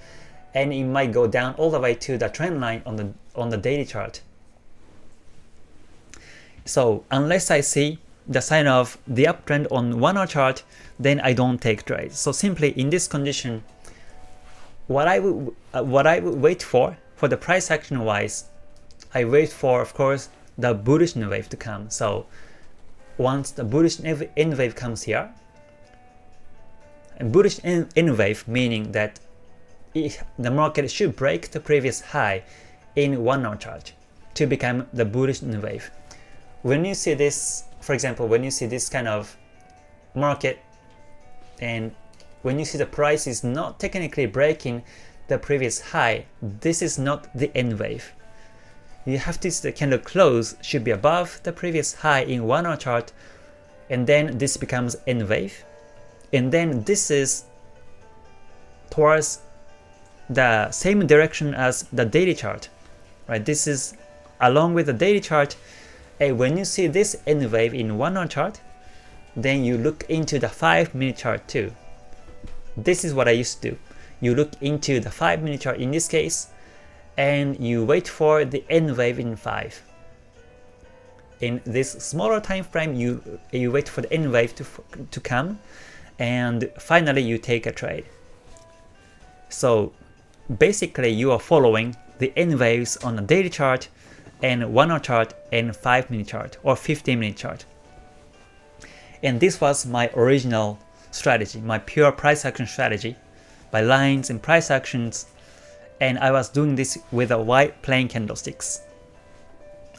and it might go down all the way to the trend line on the daily chart. So unless I see the sign of the uptrend on 1 hour chart, then I don't take trades. So simply in this condition, what I would wait for the price action wise, I wait for, of course, the bullish wave to come. So once the bullish N wave comes here, and bullish N wave meaning that the market should break the previous high in 1 hour chart to become the bullish wave. When you see this, for example, when you see this kind of market, and when you see the price is not technically breaking the previous high, this is not the N wave. You have to see the candle close should be above the previous high in 1 hour chart, and then this becomes N wave, and then this is towards the same direction as the daily chart, right? This is along with the daily chart. And when you see this N wave in 1 hour chart, then you look into the 5-minute chart too. This is what I used to do. You look into the 5-minute chart in this case, and you wait for the N wave in 5. In this smaller time frame, you wait for the N wave to come, and finally you take a trade. So basically you are following the N waves on the daily chart, and 1 hour chart, and 5-minute chart or 15-minute chart. And this was my original strategy, my pure price action strategy, by lines and price actions, and I was doing this with a white plain candlesticks.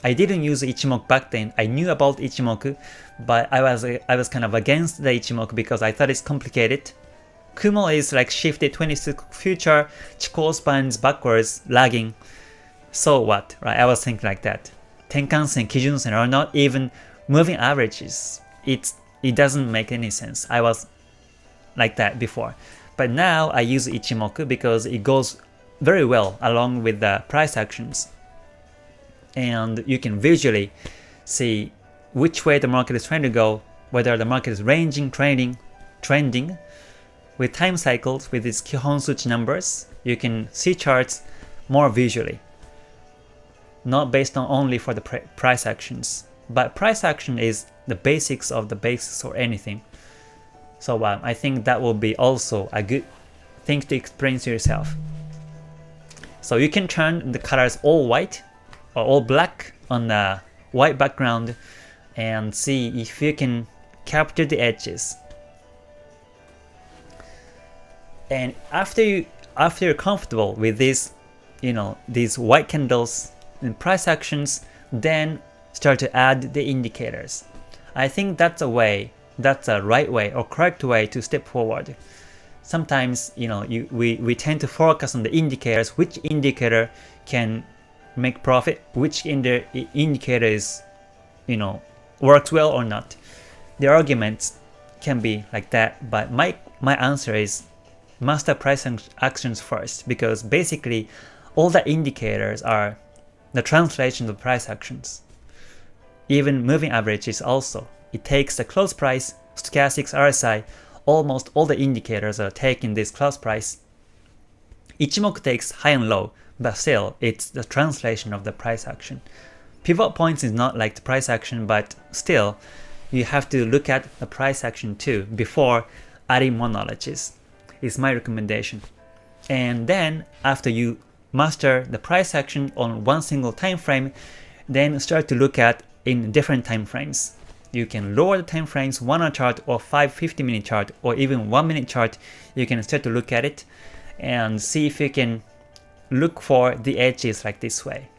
I didn't use Ichimoku back then. I knew about Ichimoku, but I was kind of against the Ichimoku because I thought it's complicated. Kumo is like shifted 26 future, Chikou spines backwards, lagging. So what, right? I was thinking like that. Tenkan-sen, Kijun-sen are not even moving averages. It doesn't make any sense. I was like that before. But now I use Ichimoku because it goes very well along with the price actions. And you can visually see which way the market is trying to go, whether the market is ranging, trending. With time cycles, with its Kihon Suchi numbers, you can see charts more visually. Not based on only for the price actions, but price action is the basics of the basics or anything. So I think that will be also a good thing to explain to yourself. So you can turn the colors all white or all black on a white background and see if you can capture the edges. And after you're comfortable with these, these white candles and price actions, then start to add the indicators. I think that's a right way or correct way to step forward. Sometimes, we tend to focus on the indicators, which indicator can make profit, which indicator is, works well or not. The arguments can be like that, but my answer is master price actions first, because basically all the indicators are the translation of price actions. Even moving averages also. It takes the close price, stochastics, RSI, almost all the indicators are taking this close price. Ichimoku takes high and low, but still it's the translation of the price action. Pivot points is not like the price action, but still you have to look at the price action too before adding more knowledges. Is my recommendation. And then after you master the price action on one single time frame, then start to look at in different time frames. You can lower the time frames, 1 hour chart or 5-50 minute chart or even 1 minute chart. You can start to look at it and see if you can look for the edges like this way.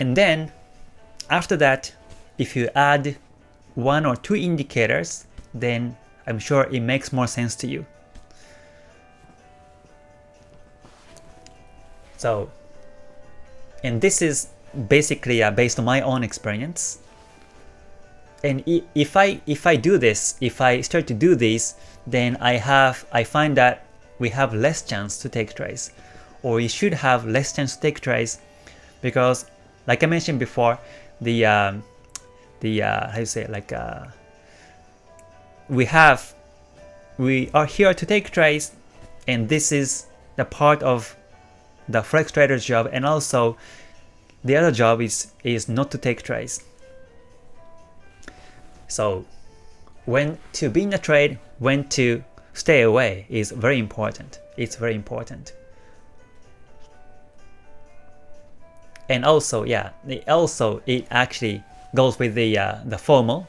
And then after that, if you add 1 or 2 indicators, then I'm sure it makes more sense to you. So, and this is basically based on my own experience. And if I do this, if I start to do this, then I find that we have less chance to take trades, or we should have less chance to take trades, because like I mentioned before, we are here to take trades, and this is the part of the Forex trader's job, and also the other job is not to take trades. So when to be in a trade, when to stay away is very important. It's very important. And also, it actually goes with the FOMO,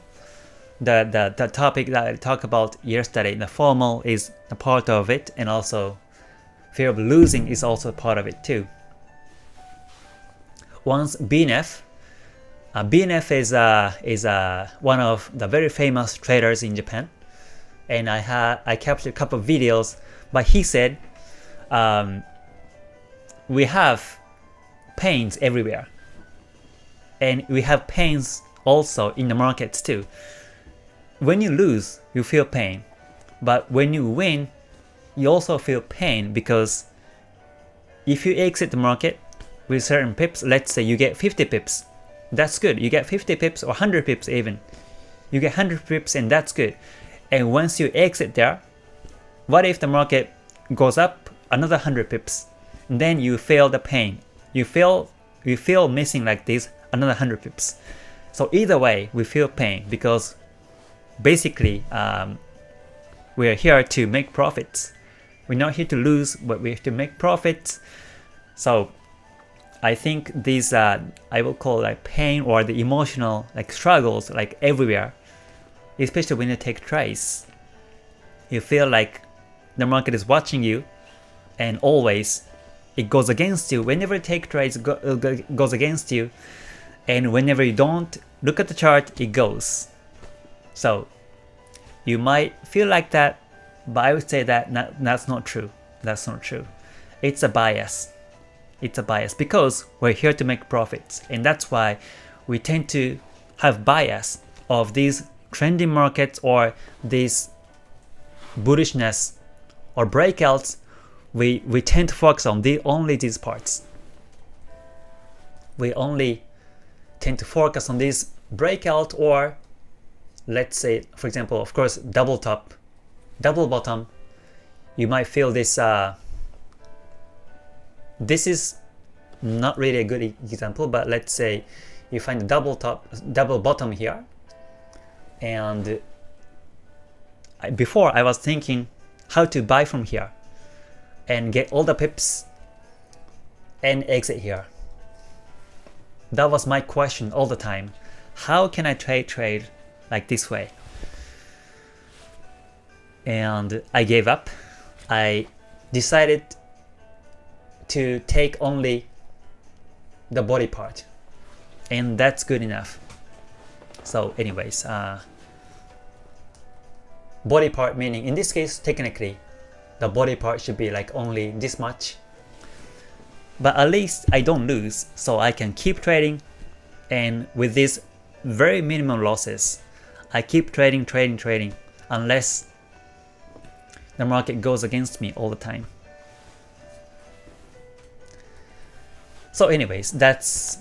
the topic that I talked about yesterday. The FOMO is a part of it, and also fear of losing is also a part of it too. Once BNF is one of the very famous traders in Japan, and I captured a couple of videos, but he said we have pains everywhere, and we have pains also in the markets too. When you lose, you feel pain, but when you win, you also feel pain, because if you exit the market with certain pips, let's say you get 50 pips, that's good. You get 50 pips or 100 pips even. You get 100 pips and that's good. And once you exit there, what if the market goes up another 100 pips? And then you feel the pain. You feel missing like this another 100 pips. So either way, we feel pain, because basically we're here to make profits. We're not here to lose, but we're here to make profits. So I think these I will call like pain or the emotional like struggles like everywhere, especially when you take trades. You feel like the market is watching you, and always it goes against you. Whenever you take trades, it goes against you, and whenever you don't look at the chart, it goes. So you might feel like that, but I would say that that's not true. That's not true. It's a bias. It's a bias, because we're here to make profits, and that's why we tend to have bias of these trending markets or these bullishness or breakouts. We tend to focus on only these parts. We only tend to focus on this breakout, or let's say, for example, of course, double top, double bottom. You might feel this. This is not really a good example, but let's say you find a double bottom here, and before I was thinking how to buy from here, and get all the pips and exit here. That was my question all the time. How can I trade like this way? And I gave up. I decided to take only the body part, and that's good enough. So anyways, body part meaning in this case technically the body part should be like only this much, but at least I don't lose, so I can keep trading, and with these very minimum losses I keep trading unless the market goes against me all the time. So anyways, that's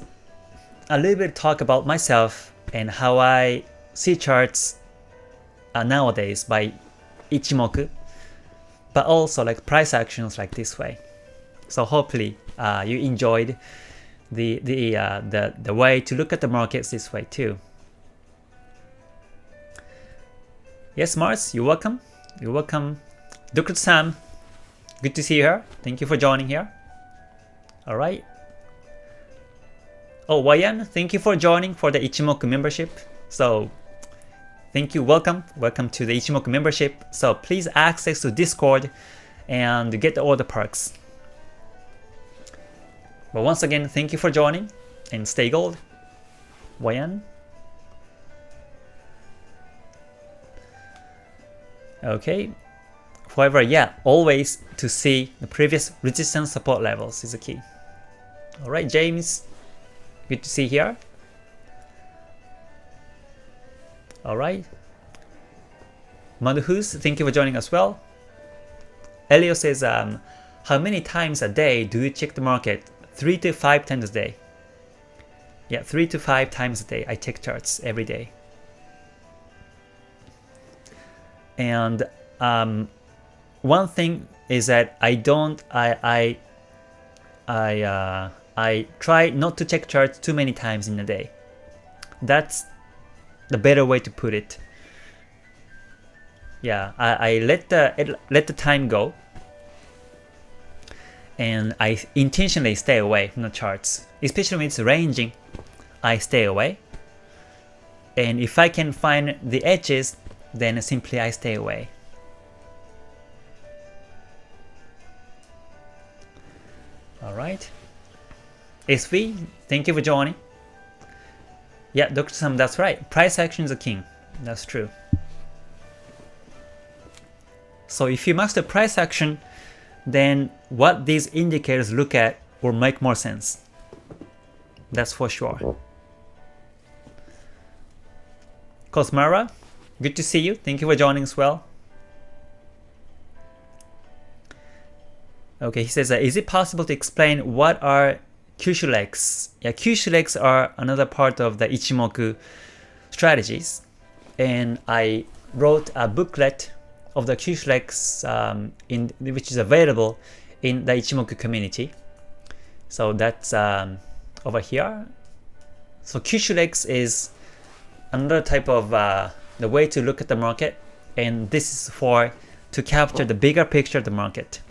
a little bit talk about myself and how I see charts nowadays by Ichimoku, but also like price actions like this way. So hopefully you enjoyed the way to look at the markets this way too. Yes, Mars, you're welcome. You're welcome. Dr. Sam, good to see you here. Thank you for joining here. All right. Oh, Wayan, thank you for joining for the Ichimoku membership. So thank you, welcome to the Ichimoku membership. So please access to Discord and get all the perks. But once again, thank you for joining and stay gold. Wayan. Okay. However, yeah, always to see the previous resistance support levels is the key. All right, James. Good to see here. All right. Madhus, thank you for joining as well. Elio says, how many times a day do you check the market? 3 to 5 times a day. Yeah, 3 to 5 times a day. I check charts every day. And one thing is that I try not to check charts too many times in a day. That's the better way to put it. Yeah, I let the time go, and I intentionally stay away from the charts. Especially when it's ranging, I stay away. And if I can find the edges, then simply I stay away. All right. SV, thank you for joining. Yeah, Dr. Sam, that's right. Price action is a king. That's true. So if you master price action, then what these indicators look at will make more sense. That's for sure. Cosmara, good to see you. Thank you for joining as well. Okay, he says, is it possible to explain what are Kyushu legs? Yeah, Kyushu legs are another part of the Ichimoku strategies, and I wrote a booklet of the Kyushu legs which is available in the Ichimoku community. So that's over here. So Kyushu legs is another type of the way to look at the market, and this is to capture the bigger picture of the market.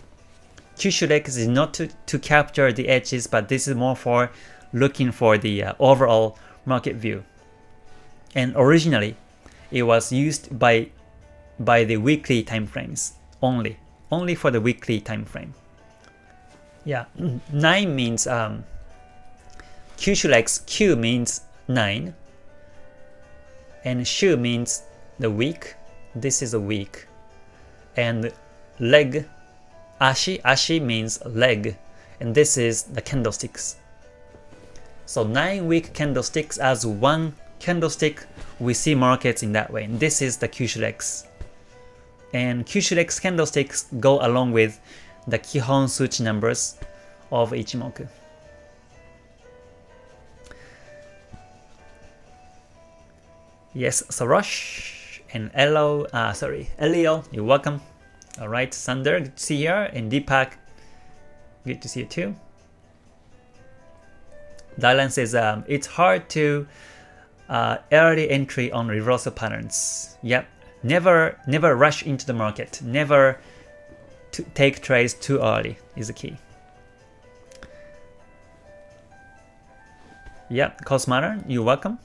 Kyushu legs is not to capture the edges, but this is more for looking for the overall market view. And originally, it was used by the weekly time frames only for the weekly time frame. Yeah, 9 means Kyushu legs. Q means 9, and shu means the week. This is a week, and leg. Ashi means leg, and this is the candlesticks. So 9-week candlesticks as one candlestick, we see markets in that way. And this is the Kyushu legs. And Kyushu legs candlesticks go along with the Kihon Suchi numbers of Ichimoku. Yes, Sarosh and Elio, you're welcome. Alright, Sander, good to see you here, and Deepak, good to see you too. Dylan says, it's hard to early entry on reversal patterns. Yep, never rush into the market. Never to take trades too early is the key. Yeah, Cosmara, you're welcome.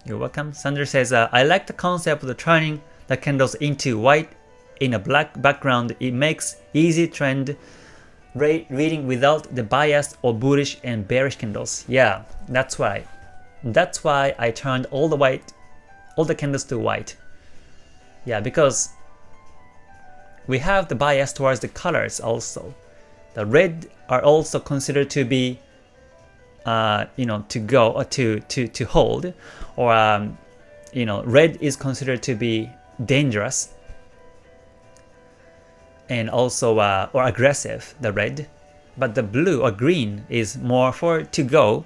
You're welcome. Sandra says, I like the concept of turning the candles into white in a black background. It makes easy trend reading without the bias or bullish and bearish candles. Yeah, that's why. That's why I turned all the candles to white. Yeah, because we have the bias towards the colors also. The red are also considered to be to go or to hold, or red is considered to be dangerous and also or aggressive, the red, but the blue or green is more for to go.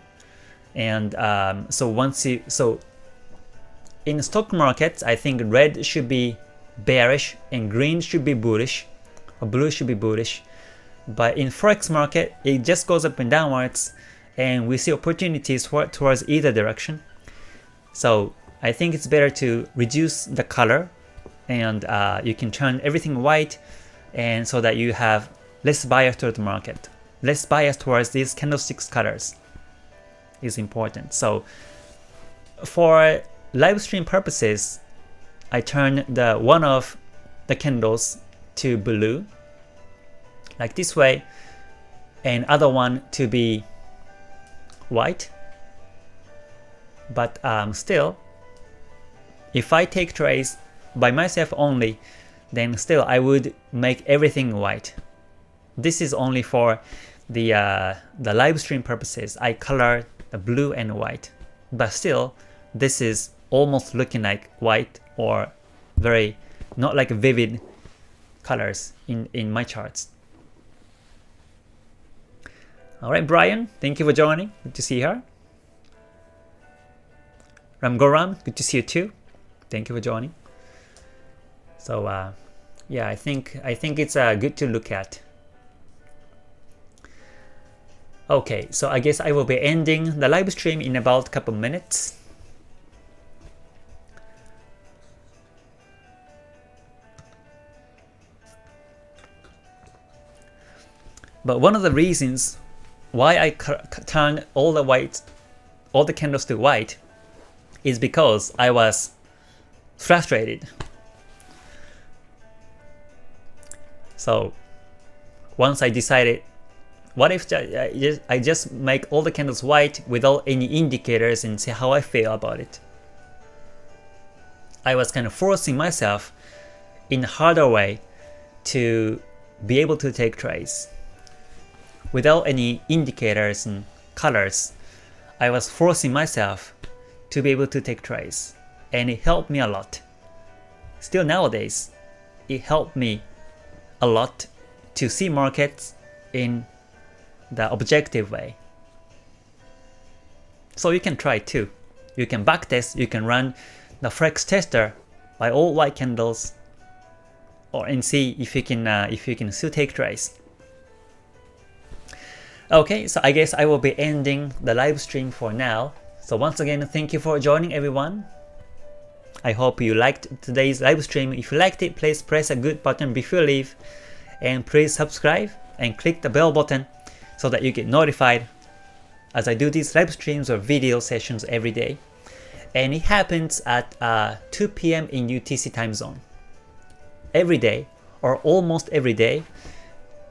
And so in stock markets, I think red should be bearish and green should be bullish, or blue should be bullish. But in Forex market, it just goes up and downwards, and we see opportunities towards either direction. So I think it's better to reduce the color, and you can turn everything white, and so that you have less bias toward the market, less bias towards these candlesticks colors is important. So for live stream purposes, I turn one of the candles to blue, like this way, and other one to be white. But still, if I take trades by myself only, then still I would make everything white. This is only for the live stream purposes. I color the blue and white, but still this is almost looking like white, or very not like vivid colors in my charts. Alright, Brian, thank you for joining. Good to see you here. Ramgoram, good to see you too. Thank you for joining. So yeah, I think it's good to look at. Okay, so I guess I will be ending the live stream in about a couple minutes. But one of the reasons why I turned all the candles to white is because I was frustrated. So once I decided, what if I just make all the candles white without any indicators and see how I feel about it? I was kind of forcing myself in a harder way to be able to take trades. Without any indicators and colors, I was forcing myself to be able to take trades, and it helped me a lot. Still nowadays, it helped me a lot to see markets in the objective way. So you can try too. You can backtest, you can run the Forex Tester by all white candles, and see if you can still take trades. Okay, so I guess I will be ending the live stream for now. So once again, thank you for joining everyone. I hope you liked today's live stream. If you liked it, please press a good button before you leave, and please subscribe and click the bell button so that you get notified as I do these live streams or video sessions every day. And it happens at 2 p.m. in UTC time zone. Every day, or almost every day,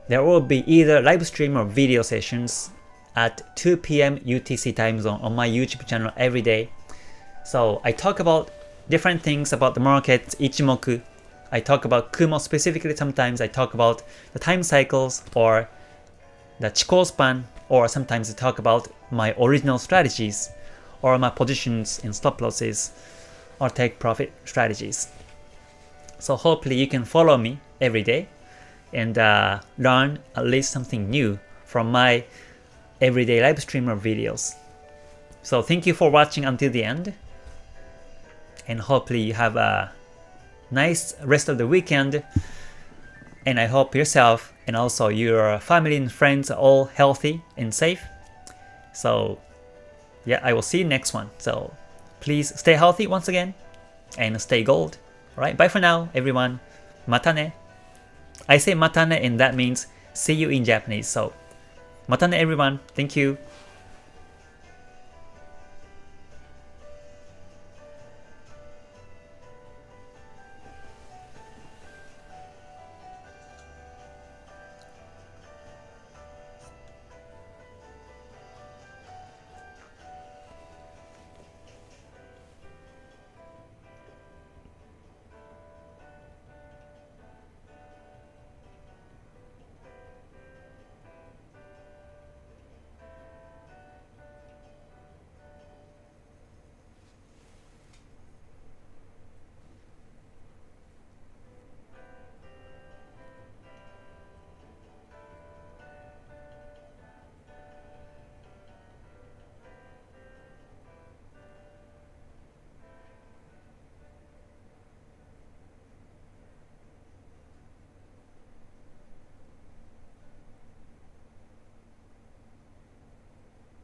there will be either live stream or video sessions at 2 p.m. UTC time zone on my YouTube channel every day. So I talk about different things about the markets, Ichimoku. I talk about Kumo specifically. Sometimes I talk about the time cycles or the Chikou span, or sometimes I talk about my original strategies or my positions and stop losses or take profit strategies. So hopefully you can follow me every day and learn at least something new from my everyday live stream or videos. So thank you for watching until the end, and hopefully you have a nice rest of the weekend, and I hope yourself and also your family and friends are all healthy and safe. So yeah, I will see you next one. So please stay healthy once again and stay gold. Alright, bye for now everyone. Mata ne. I say matane and that means see you in Japanese. So, matane everyone. Thank you.